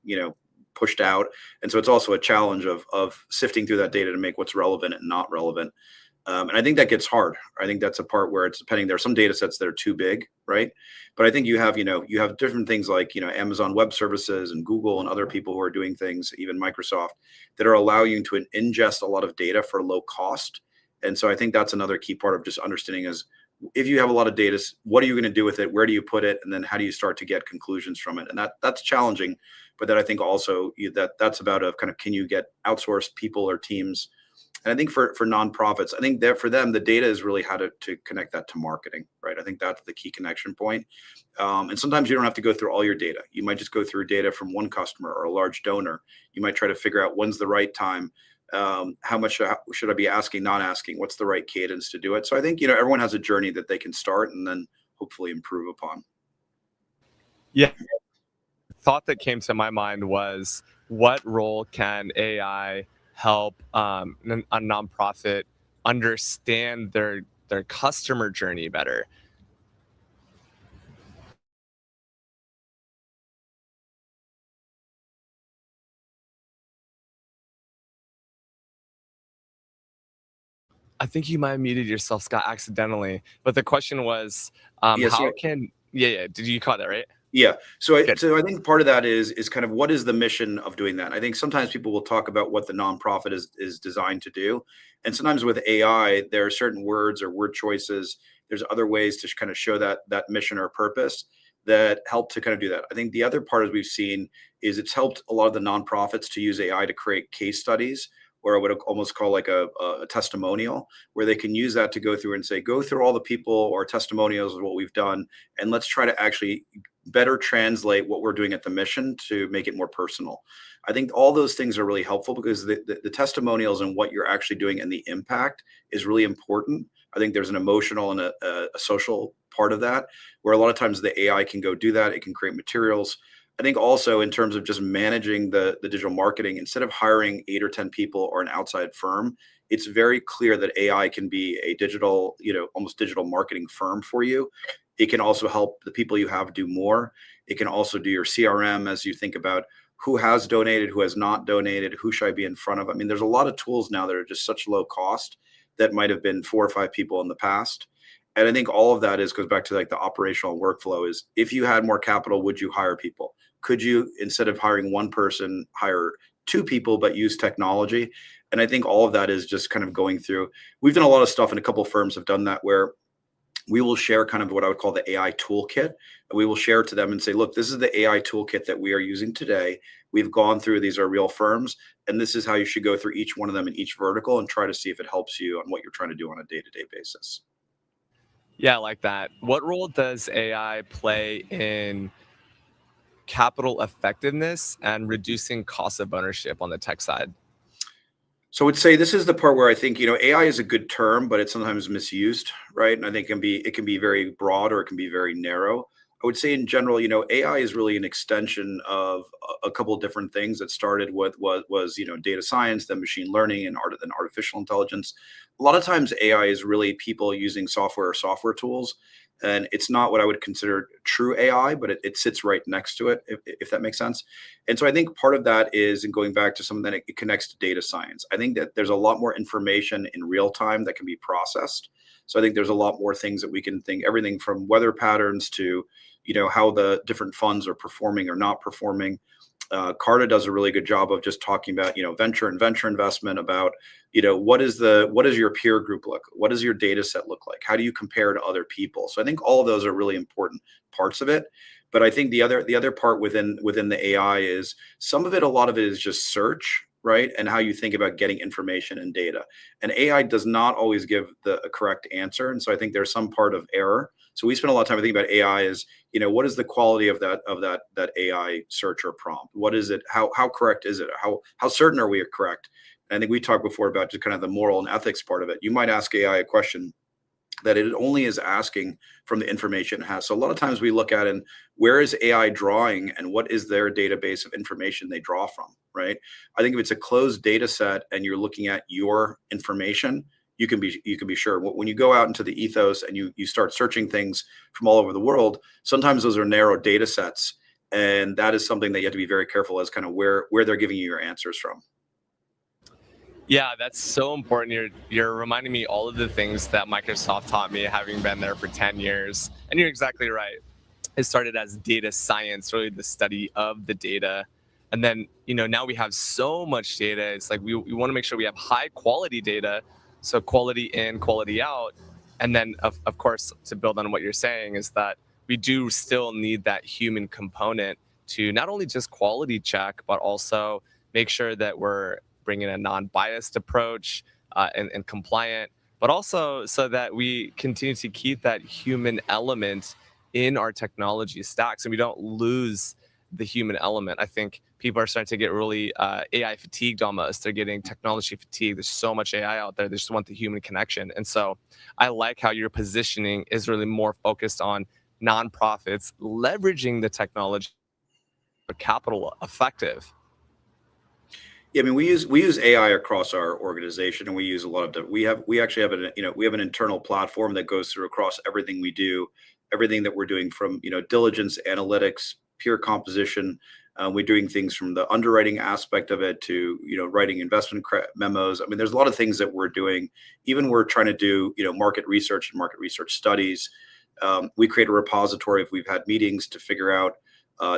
pushed out. And so it's also a challenge of sifting through that data to make what's relevant and not relevant. And I think that gets hard. I think that's a part where it's depending. There are some data sets that are too big, right? But I think you have different things like, Amazon Web Services and Google and other people who are doing things, even Microsoft, that are allowing you to ingest a lot of data for low cost. And so I think that's another key part of just understanding is if you have a lot of data, what are you going to do with it? Where do you put it? And then how do you start to get conclusions from it? And that's challenging. But then I think also that's about a kind of, can you get outsourced people or teams? And I think for nonprofits, I think that for them, the data is really how to connect that to marketing, right? I think that's the key connection point. And sometimes you don't have to go through all your data. You might just go through data from one customer or a large donor. You might try to figure out when's the right time. How much should I be asking, not asking? What's the right cadence to do it? So I think, everyone has a journey that they can start and then hopefully improve upon. Yeah. The thought that came to my mind was, what role can AI help a nonprofit understand their customer journey better? I think you might have muted yourself, Scott, accidentally. But the question was, Yes. how can yeah. Did you caught that right? Yeah. So Good. I think part of that is kind of what is the mission of doing that? I think sometimes people will talk about what the nonprofit is designed to do. And sometimes with AI, there are certain words or word choices. There's other ways to kind of show that mission or purpose that help to kind of do that. I think the other part, as we've seen, is it's helped a lot of the nonprofits to use AI to create case studies, or I would almost call like a testimonial, where they can use that to go through and say, go through all the people or testimonials of what we've done, and let's try to actually better translate what we're doing at the mission to make it more personal. I think all those things are really helpful because the testimonials and what you're actually doing and the impact is really important. I think there's an emotional and a social part of that, where a lot of times the AI can go do that. It can create materials. I think also in terms of just managing the digital marketing, instead of hiring 8 or 10 people or an outside firm, it's very clear that AI can be a digital, almost digital marketing firm for you. It can also help the people you have do more. It can also do your CRM as you think about who has donated, who has not donated, who should I be in front of. I mean, there's a lot of tools now that are just such low cost that might have been 4 or 5 people in the past. And I think all of that goes back to like the operational workflow is, if you had more capital, would you hire people? Could you, instead of hiring one person, hire 2 people, but use technology? And I think all of that is just kind of going through. We've done a lot of stuff, and a couple of firms have done that, where we will share kind of what I would call the AI toolkit. And we will share to them and say, look, this is the AI toolkit that we are using today. We've gone through, these are real firms, and this is how you should go through each one of them in each vertical and try to see if it helps you on what you're trying to do on a day-to-day basis. Yeah, I like that. What role does AI play in capital effectiveness and reducing cost of ownership on the tech side? So I would say this is the part where I think, AI is a good term, but it's sometimes misused, right? And I think it can be very broad, or it can be very narrow. I would say in general, AI is really an extension of a couple of different things that started with what was, data science, then machine learning, and artificial intelligence. A lot of times AI is really people using software or software tools. And it's not what I would consider true AI, but it sits right next to it, if that makes sense. And so I think part of that is, and going back to something that it connects to data science. I think that there's a lot more information in real time that can be processed. So I think there's a lot more things that we can think, everything from weather patterns to, how the different funds are performing or not performing. Carta does a really good job of just talking about, venture investment, about, what is your peer group look? What does your data set look like? How do you compare to other people? So I think all of those are really important parts of it. But I think the other part within the AI is a lot of it is just search, right? And how you think about getting information and data. And AI does not always give the correct answer. And so I think there's some part of error. So we spend a lot of time thinking about AI is, what is the quality of that AI search or prompt? What is it? How correct is it? How certain are we are correct? And I think we talked before about just kind of the moral and ethics part of it. You might ask AI a question that it only is asking from the information it has. So a lot of times we look at, and where is AI drawing, and what is their database of information they draw from, right? I think if it's a closed data set and you're looking at your information, you can be sure. When you go out into the ethos and you start searching things from all over the world, sometimes those are narrow data sets, and that is something that you have to be very careful as kind of where they're giving you your answers from. Yeah, that's so important. You're reminding me all of the things that Microsoft taught me, having been there for 10 years. And you're exactly right. It started as data science, really the study of the data. And then, now we have so much data. It's like we want to make sure we have high quality data. So quality in, quality out. And then, of course, to build on what you're saying, is that we do still need that human component to not only just quality check, but also make sure that we're bringing a non-biased approach and compliant, but also so that we continue to keep that human element in our technology stacks and we don't lose the human element. I think people are starting to get really AI fatigued almost. They're getting technology fatigued. There's so much AI out there. They just want the human connection. And so I like how your positioning is really more focused on nonprofits leveraging the technology for capital effective. Yeah, I mean, we use AI across our organization, and we use a lot of we actually have we have an internal platform that goes through across everything we do, everything that we're doing from diligence, analytics, peer composition. We're doing things from the underwriting aspect of it to writing investment memos. I mean, there's a lot of things that we're doing. Even we're trying to do market research and market research studies. We create a repository if we've had meetings to figure out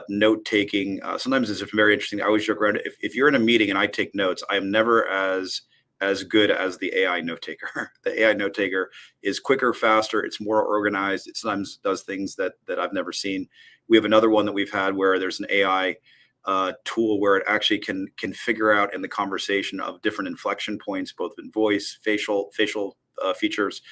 note taking. Sometimes it's very interesting. I always joke around, if you're in a meeting and I take notes, I am never as good as the AI note taker. The AI note taker is quicker, faster. It's more organized. It sometimes does things that I've never seen. We have another one that we've had where there's an AI tool where it actually can figure out in the conversation of different inflection points, both in voice, facial features.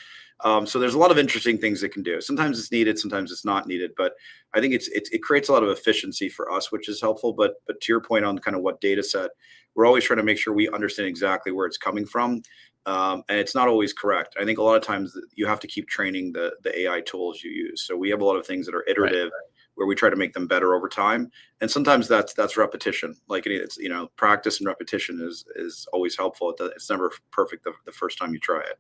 So there's a lot of interesting things it can do. Sometimes it's needed, sometimes it's not needed, but I think it creates a lot of efficiency for us, which is helpful. But to your point on kind of what data set, we're always trying to make sure we understand exactly where it's coming from. And it's not always correct. I think a lot of times you have to keep training the AI tools you use. So we have a lot of things that are iterative, right, where we try to make them better over time. And sometimes that's repetition. Like it's, practice and repetition is always helpful. It's never perfect the first time you try it.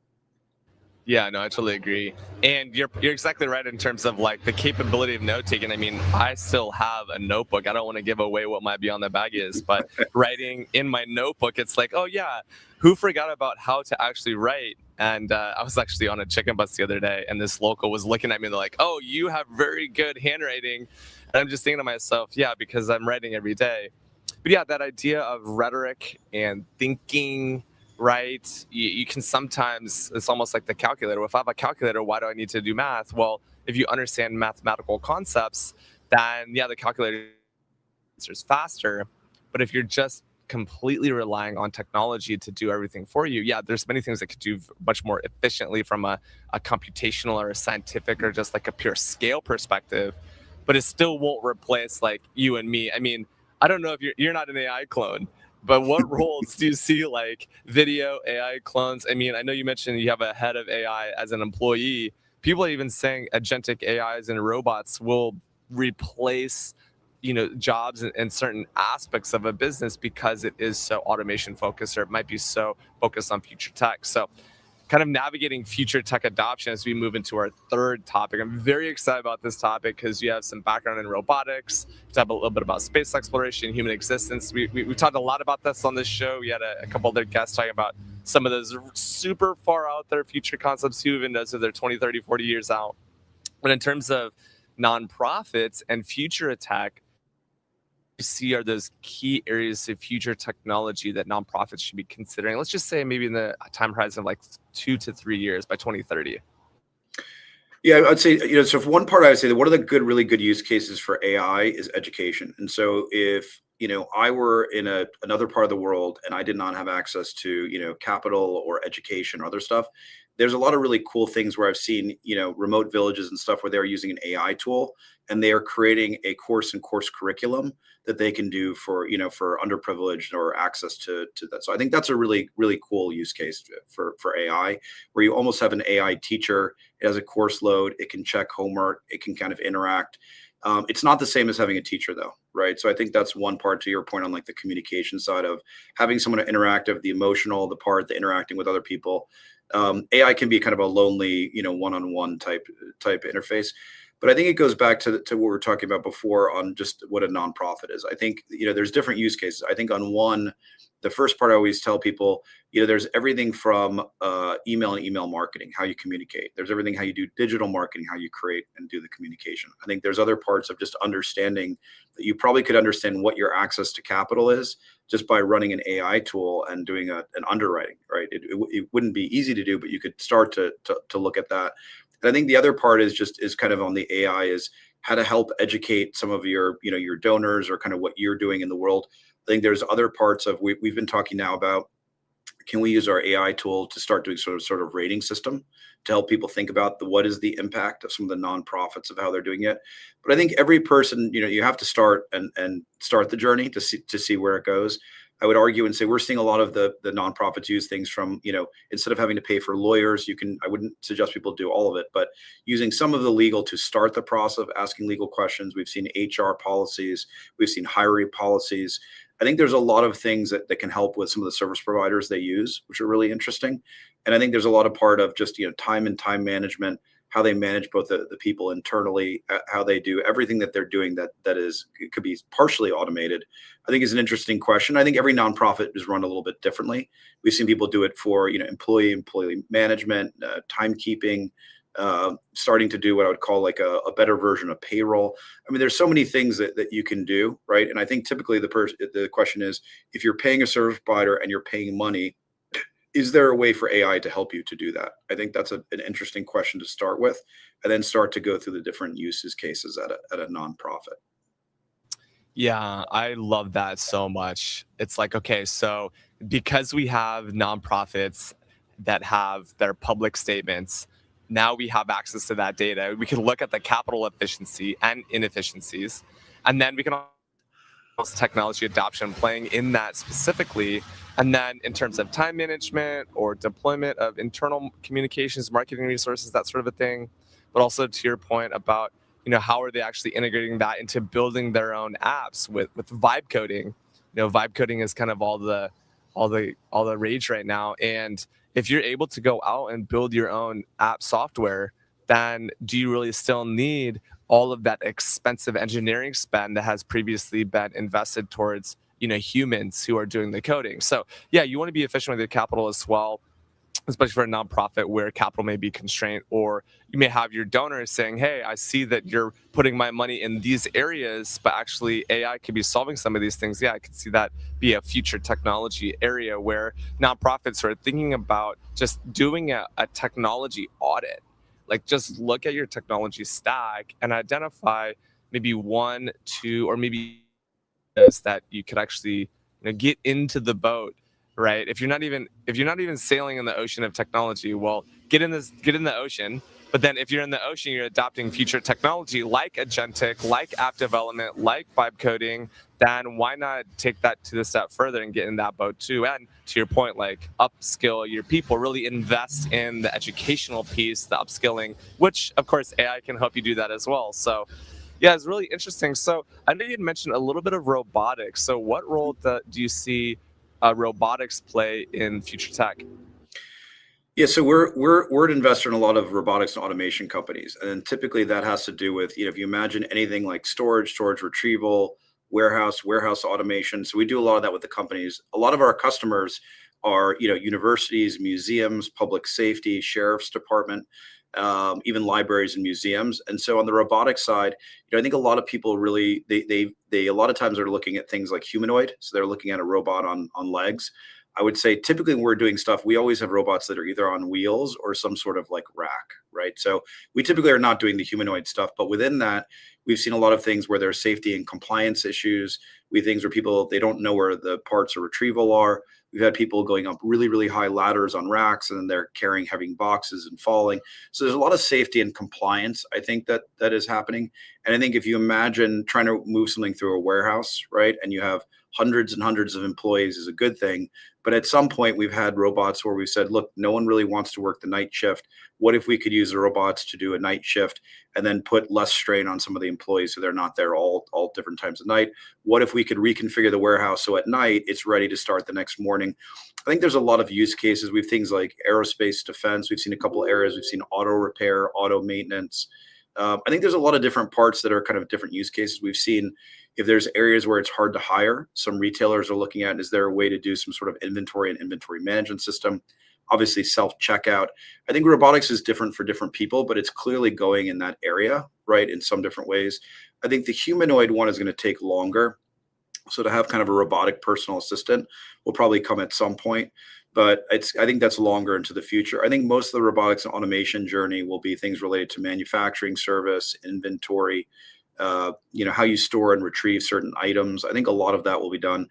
Yeah, no, I totally agree. And you're exactly right in terms of like the capability of note taking. I mean, I still have a notebook. I don't want to give away what my Beyond the Bag is, but writing in my notebook, it's like, oh yeah, who forgot about how to actually write? And I was actually on a chicken bus the other day, and this local was looking at me and they're like, oh, you have very good handwriting. And I'm just thinking to myself, yeah, because I'm writing every day. But yeah, that idea of rhetoric and thinking, right? You can sometimes, it's almost like the calculator. If I have a calculator, why do I need to do math? Well, if you understand mathematical concepts, then yeah, the calculator is faster. But if you're just completely relying on technology to do everything for you, yeah, there's many things that could do much more efficiently from a computational or a scientific or just like a pure scale perspective. But it still won't replace like you and me. I mean, I don't know if you're not an AI clone, but what roles do you see like video AI clones? I mean, I know you mentioned you have a head of AI as an employee. People are even saying agentic AIs and robots will replace, jobs in certain aspects of a business because it is so automation focused, or it might be so focused on future tech. So kind of navigating future tech adoption as we move into our third topic. I'm very excited about this topic because you have some background in robotics. We talk a little bit about space exploration, human existence. We talked a lot about this on this show. We had a couple other guests talking about some of those super far out there future concepts, who even knows if they're 20, 30, 40 years out. But in terms of nonprofits and future tech, you see are those key areas of future technology that nonprofits should be considering? Let's just say maybe in the time horizon of like 2 to 3 years by 2030. Yeah, I'd say, so for one part, I would say that one of the really good use cases for AI is education. And so if, I were in another part of the world and I did not have access to, capital or education or other stuff, there's a lot of really cool things where I've seen, remote villages and stuff where they're using an AI tool and they are creating a course and course curriculum that they can do for, for underprivileged or access to that. So I think that's a really, really cool use case for AI, where you almost have an AI teacher. It has a course load. It can check homework. It can kind of interact. It's not the same as having a teacher though, right? So I think that's one part to your point on like the communication side of having someone interactive, the emotional, the part, the interacting with other people. AI can be kind of a lonely, one-on-one type interface. But I think it goes back to what we were talking about before on just what a nonprofit is. I think, there's different use cases. I think on one, the first part I always tell people, there's everything from email and email marketing, how you communicate. There's everything how you do digital marketing, how you create and do the communication. I think there's other parts of just understanding that you probably could understand what your access to capital is just by running an AI tool and doing an underwriting, right? It wouldn't be easy to do, but you could start to look at that. And I think the other part is kind of on the AI is how to help educate some of your donors or kind of what you're doing in the world. I think there's other parts of we've been talking now about, can we use our AI tool to start doing sort of rating system to help people think about what is the impact of some of the nonprofits of how they're doing it. But I think every person, you have to start and start the journey to see where it goes. I would argue and say we're seeing a lot of the nonprofits use things from, instead of having to pay for lawyers, I wouldn't suggest people do all of it, but using some of the legal to start the process of asking legal questions. We've seen HR policies, we've seen hiring policies. I think there's a lot of things that can help with some of the service providers they use, which are really interesting. And I think there's a lot of part of just, time and time management, how they manage both the people internally, how they do everything that they're doing it could be partially automated, I think is an interesting question. I think every nonprofit is run a little bit differently. We've seen people do it for, employee management, timekeeping, starting to do what I would call like a better version of payroll. I mean, there's so many things that you can do, right? And I think typically the question is, if you're paying a service provider and you're paying money, is there a way for AI to help you to do that? I think that's an interesting question to start with, and then start to go through the different uses cases at a nonprofit. Yeah, I love that so much. It's like, okay, so because we have nonprofits that have their public statements, now we have access to that data. We can look at the capital efficiency and inefficiencies, and then we can also technology adoption playing in that specifically. And then in terms of time management or deployment of internal communications, marketing resources, that sort of a thing. But also to your point about, how are they actually integrating that into building their own apps with vibe coding? Vibe coding is kind of all the rage right now. And if you're able to go out and build your own app software, then do you really still need all of that expensive engineering spend that has previously been invested towards, humans who are doing the coding? So yeah, you want to be efficient with your capital as well, especially for a nonprofit where capital may be constrained, or you may have your donors saying, hey, I see that you're putting my money in these areas, but actually AI could be solving some of these things. Yeah, I could see that be a future technology area where nonprofits are thinking about just doing a technology audit. Like, just look at your technology stack and identify maybe one, two, or maybe that you could actually get into the boat, right? If you're not even sailing in the ocean of technology, well, get in the ocean. But then if you're in the ocean, you're adopting future technology like agentic, like app development, like vibe coding, then why not take that to the step further and get in that boat too? And to your point, like, upskill your people, really invest in the educational piece, the upskilling, which of course AI can help you do that as well. So yeah, it's really interesting. So I know you'd mentioned a little bit of robotics. So what role do you see robotics play in future tech? Yeah, so we're an investor in a lot of robotics and automation companies, and typically that has to do with, if you imagine anything like storage retrieval, warehouse automation. So we do a lot of that with the companies. A lot of our customers are, universities, museums, public safety, sheriff's department, even libraries and museums. And so on the robotics side, I think a lot of people really they a lot of times are looking at things like humanoid. So they're looking at a robot on legs. I would say typically when we're doing stuff, we always have robots that are either on wheels or some sort of like rack, right? So we typically are not doing the humanoid stuff, but within that, we've seen a lot of things where there's safety and compliance issues. Things where people, they don't know where the parts of retrieval are. We've had people going up really, really high ladders on racks, and then they're carrying heavy boxes and falling. So there's a lot of safety and compliance, I think, that is happening. And I think if you imagine trying to move something through a warehouse, right, and you have hundreds and hundreds of employees, is a good thing. But at some point, we've had robots where we've said, look, no one really wants to work the night shift. What if we could use the robots to do a night shift and then put less strain on some of the employees so they're not there all different times of night? What if we could reconfigure the warehouse so at night it's ready to start the next morning? I think there's a lot of use cases. We have things like aerospace defense. We've seen a couple of areas. We've seen auto repair, auto maintenance. I think there's a lot of different parts that are kind of different use cases. We've seen if there's areas where it's hard to hire, some retailers are looking at, is there a way to do some sort of inventory and inventory management system? Obviously, self-checkout. I think robotics is different for different people, but it's clearly going in that area, right, in some different ways. I think the humanoid one is going to take longer. So to have kind of a robotic personal assistant will probably come at some point, but I think that's longer into the future. I think most of the robotics and automation journey will be things related to manufacturing, service, inventory, how you store and retrieve certain items. I think a lot of that will be done.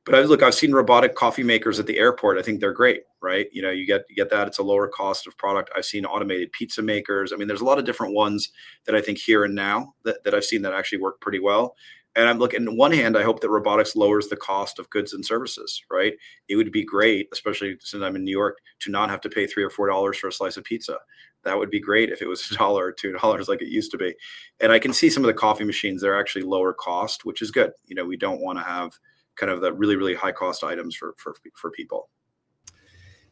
But I've seen robotic coffee makers at the airport. I think they're great, right? You get that. It's a lower cost of product. I've seen automated pizza makers. I mean, there's a lot of different ones that I think here and now that I've seen that actually work pretty well. And I'm looking, on one hand, I hope that robotics lowers the cost of goods and services, right? It would be great, especially since I'm in New York, to not have to pay $3 or $4 for a slice of pizza. That would be great if it was $1 or $2 like it used to be. And I can see some of the coffee machines, they're actually lower cost, which is good. We don't want to have kind of the really, really high cost items for people.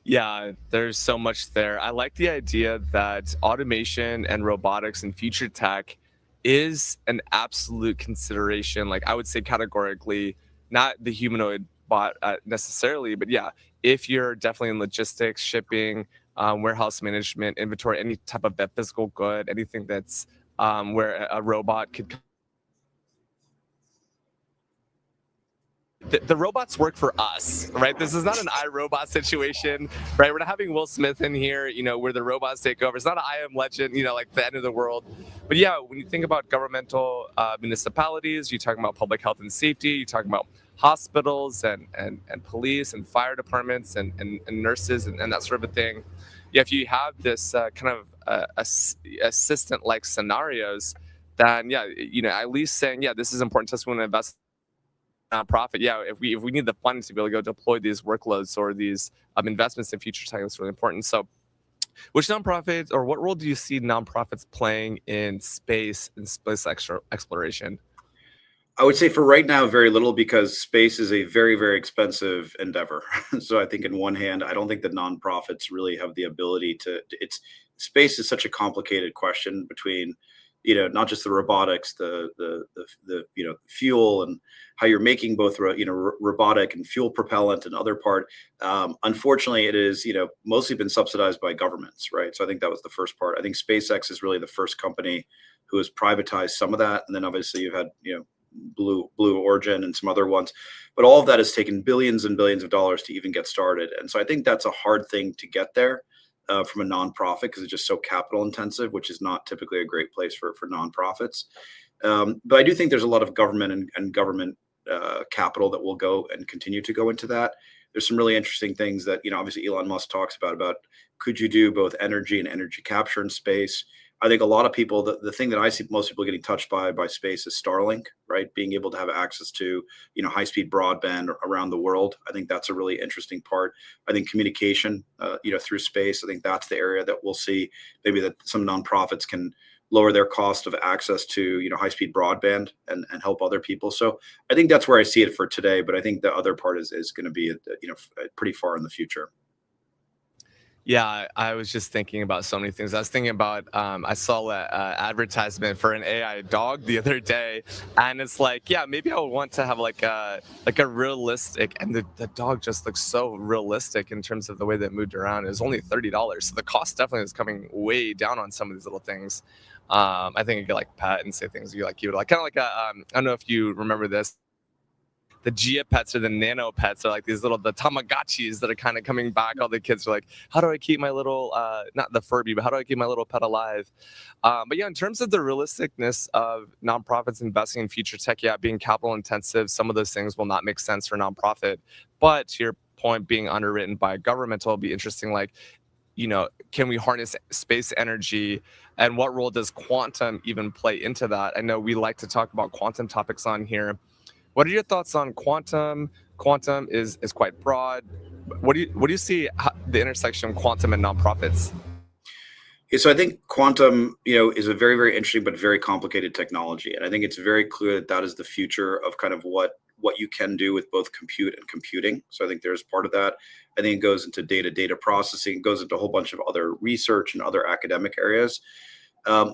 Yeah, there's so much there. I like the idea that automation and robotics and future tech is an absolute consideration. Like I would say categorically, not the humanoid bot necessarily, but yeah, if you're definitely in logistics, shipping, warehouse management, inventory, any type of that physical good, anything that's where a robot could. The robots work for us, right? This is not an iRobot situation, right? We're not having Will Smith in here, where the robots take over. It's not an I Am Legend, like the end of the world. But yeah, when you think about governmental municipalities, you're talking about public health and safety, you're talking about hospitals and police and fire departments and nurses and that sort of a thing. Yeah, if you have this kind of assistant-like scenarios, then yeah, at least saying, yeah, this is important to us when we invest nonprofit. Yeah, if we need the funding to be able to go deploy these workloads or these investments in future tech, that's really important. So which nonprofits or what role do you see nonprofits playing in space and space exploration? I would say for right now, very little, because space is a very, very expensive endeavor. So I think in one hand, I don't think that nonprofits really have the ability space is such a complicated question between, not just the robotics, the fuel and how you're making both, robotic and fuel propellant and other part. Unfortunately, it is, mostly been subsidized by governments, right? So I think that was the first part. I think SpaceX is really the first company who has privatized some of that. And then obviously you've had, Blue Origin and some other ones, but all of that has taken billions and billions of dollars to even get started. And so I think that's a hard thing to get there. From a nonprofit, because it's just so capital intensive, which is not typically a great place for nonprofits. But I do think there's a lot of government and government capital that will go and continue to go into that. There's some really interesting things that, obviously Elon Musk talks about could you do both energy and energy capture in space? I think a lot of people, the thing that I see most people getting touched by space is Starlink, right? Being able to have access to, high-speed broadband around the world. I think that's a really interesting part. I think communication, through space, I think that's the area that we'll see maybe that some nonprofits can lower their cost of access to, high-speed broadband and help other people. So I think that's where I see it for today. But I think the other part is going to be, pretty far in the future. Yeah, I was just thinking about so many things. I was thinking about, I saw an advertisement for an AI dog the other day, and it's like, yeah, maybe I would want to have like a realistic, and the dog just looks so realistic in terms of the way that it moved around. It was only $30, so the cost definitely is coming way down on some of these little things. I think you could like pet and say things you would like, kind of like I don't know if you remember this. The Gia pets or the nano pets are like these the Tamagotchis that are kind of coming back. All the kids are like, how do I keep my little, not the Furby, but how do I keep my little pet alive? But yeah, in terms of the realisticness of nonprofits investing in future tech, yeah, being capital intensive, some of those things will not make sense for nonprofit. But to your point, being underwritten by governmental will be interesting. Like, can we harness space energy, and what role does quantum even play into that? I know we like to talk about quantum topics on here. What are your thoughts on quantum? Quantum is quite broad. What do you see the intersection of quantum and nonprofits? Yeah, so I think quantum, is a very, very interesting but very complicated technology, and I think it's very clear that that is the future of kind of what you can do with both compute and computing. So I think there's part of that. I think it goes into data processing, goes into a whole bunch of other research and other academic areas.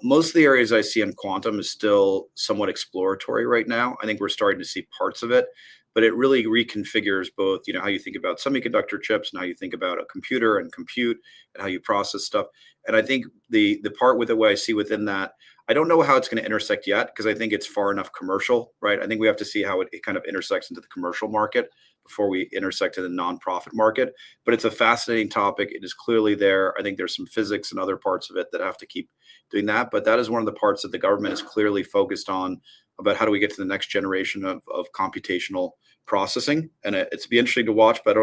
Most of the areas I see in quantum is still somewhat exploratory right now. I think we're starting to see parts of it, but it really reconfigures both, how you think about semiconductor chips and how you think about a computer and compute and how you process stuff. And I think the part with the way I see within that, I don't know how it's going to intersect yet because I think it's far enough commercial, right? I think we have to see how it kind of intersects into the commercial market before we intersect in the nonprofit market. But it's a fascinating topic. It is clearly there. I think there's some physics and other parts of it that have to keep doing that. But that is one of the parts that the government is clearly focused on about how do we get to the next generation of computational processing. And it's be interesting to watch. But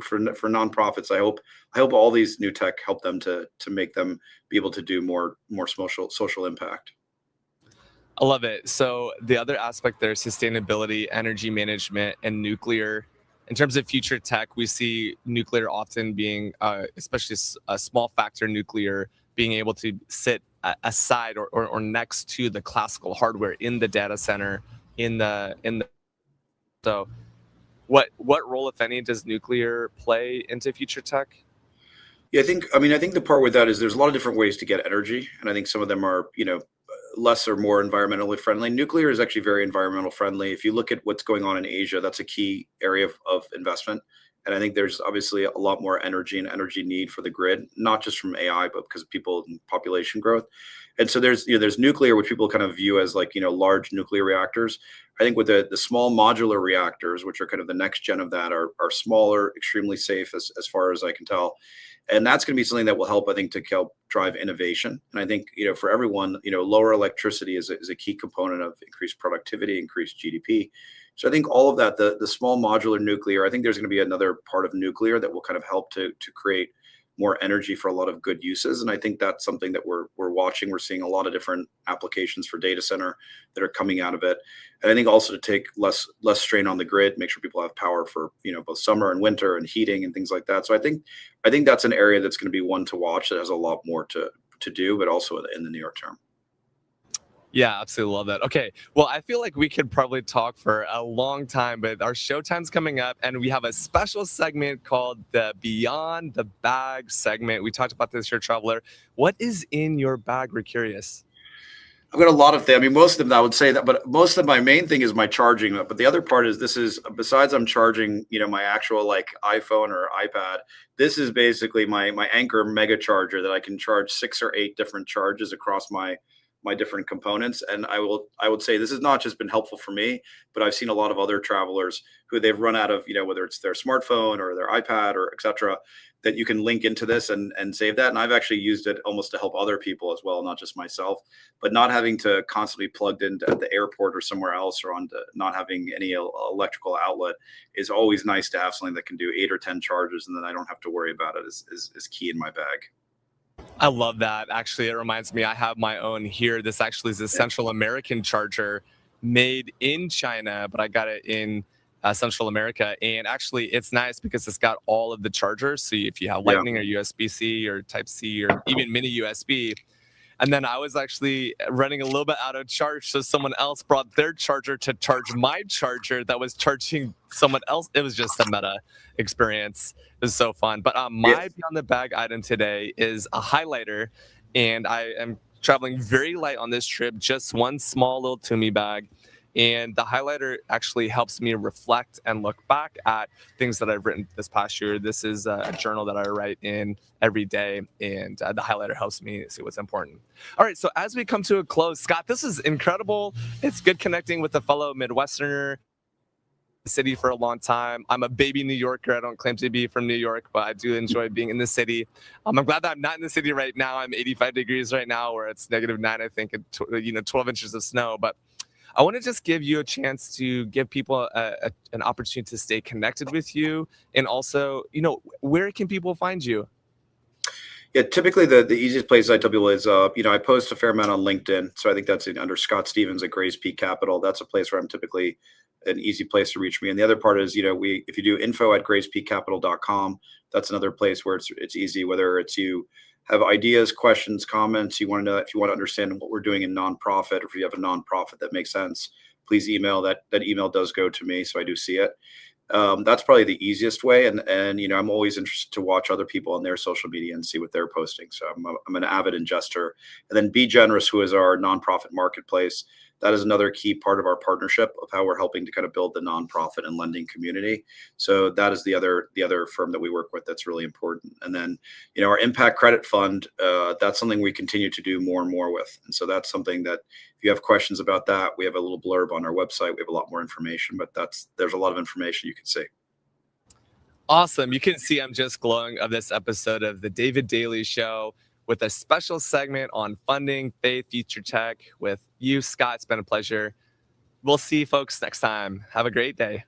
for nonprofits, I hope all these new tech help them to make them be able to do more social impact. I love it. So the other aspect there is sustainability, energy management, and nuclear. In terms of future tech, we see nuclear often being, especially a small factor nuclear, being able to sit aside or next to the classical hardware in the data center. In the so, what role, if any, does nuclear play into future tech? Yeah, I think the part with that is there's a lot of different ways to get energy, and I think some of them are, less or more environmentally friendly. Nuclear is actually very environmental friendly. If you look at what's going on in Asia, that's a key area of investment. And I think there's obviously a lot more energy and energy need for the grid, not just from AI, but because of people and population growth. And so there's nuclear, which people kind of view as like, large nuclear reactors. I think with the small modular reactors, which are kind of the next gen of that, are smaller, extremely safe as far as I can tell. And that's going to be something that will help, I think, to help drive innovation. And I think, for everyone, lower electricity is a key component of increased productivity, increased GDP. So I think all of that, the small modular nuclear, I think there's going to be another part of nuclear that will kind of help to create more energy for a lot of good uses. And I think that's something that we're watching. We're seeing a lot of different applications for data center that are coming out of it. And I think also to take less strain on the grid, make sure people have power for, both summer and winter and heating and things like that. So I think that's an area that's going to be one to watch that has a lot more to do, but also in the near term. Yeah, absolutely love that. Okay, well, I feel like we could probably talk for a long time, but our showtime's coming up, and we have a special segment called the Beyond the Bag segment. We talked about this here, Traveler. What is in your bag? We're curious. I've got a lot of things. I mean, most of them I would say that, but most of my main thing is my charging. But the other part is this is besides I'm charging, my actual like iPhone or iPad. This is basically my Anchor mega charger that I can charge 6 or 8 different charges across my different components. And I would say this has not just been helpful for me, but I've seen a lot of other travelers who they've run out of, whether it's their smartphone or their iPad or et cetera, that you can link into this and save that. And I've actually used it almost to help other people as well, not just myself, but not having to constantly plugged into at the airport or somewhere else or not having any electrical outlet is always nice to have something that can do 8 or 10 charges. And then I don't have to worry about it is key in my bag. I love that. Actually, it reminds me, I have my own here. This actually is a Yeah. Central American charger made in China, but I got it in Central America. And actually, it's nice because it's got all of the chargers. So if you have Yeah. Lightning or USB-C or Type-C or even mini USB, and then I was actually running a little bit out of charge. So someone else brought their charger to charge my charger that was charging someone else. It was just a meta experience. It was so fun. But Yeah. my Beyond the Bag item today is a highlighter. And I am traveling very light on this trip, just one small little Toomey bag. And the highlighter actually helps me reflect and look back at things that I've written this past year. This is a journal that I write in every day, and the highlighter helps me see what's important. All right, so as we come to a close, Scott, this is incredible. It's good connecting with a fellow Midwesterner. City for a long time. I'm a baby New Yorker. I don't claim to be from New York, but I do enjoy being in the city. I'm glad that I'm not in the city right now. I'm 85 degrees right now, where it's -9, I think, and 12 inches of snow. But I want to just give you a chance to give people an opportunity to stay connected with you, and also, where can people find you? Yeah, typically the easiest place I tell people is, I post a fair amount on LinkedIn. So I think that's under Scott Stevens at Grays Peak Capital. That's a place where I'm typically an easy place to reach me. And the other part is, if you do info at grayspeakcapital.com, that's another place where it's easy, whether it's you have ideas, questions, comments, you want to know, if you want to understand what we're doing in nonprofit, or if you have a nonprofit that makes sense, please email. That email does go to me, so I do see it. That's probably the easiest way. And I'm always interested to watch other people on their social media and see what they're posting. So I'm an avid ingester. And then Be Generous, who is our nonprofit marketplace. That is another key part of our partnership of how we're helping to kind of build the nonprofit and lending community. So that is the other firm that we work with that's really important. And then, our impact credit fund, that's something we continue to do more and more with. And so that's something that, if you have questions about that, we have a little blurb on our website. We have a lot more information, but there's a lot of information you can see. Awesome. You can see I'm just glowing of this episode of the David Daly Show, with a special segment on funding, faith, future tech with you, Scott. It's been a pleasure. We'll see you folks next time. Have a great day.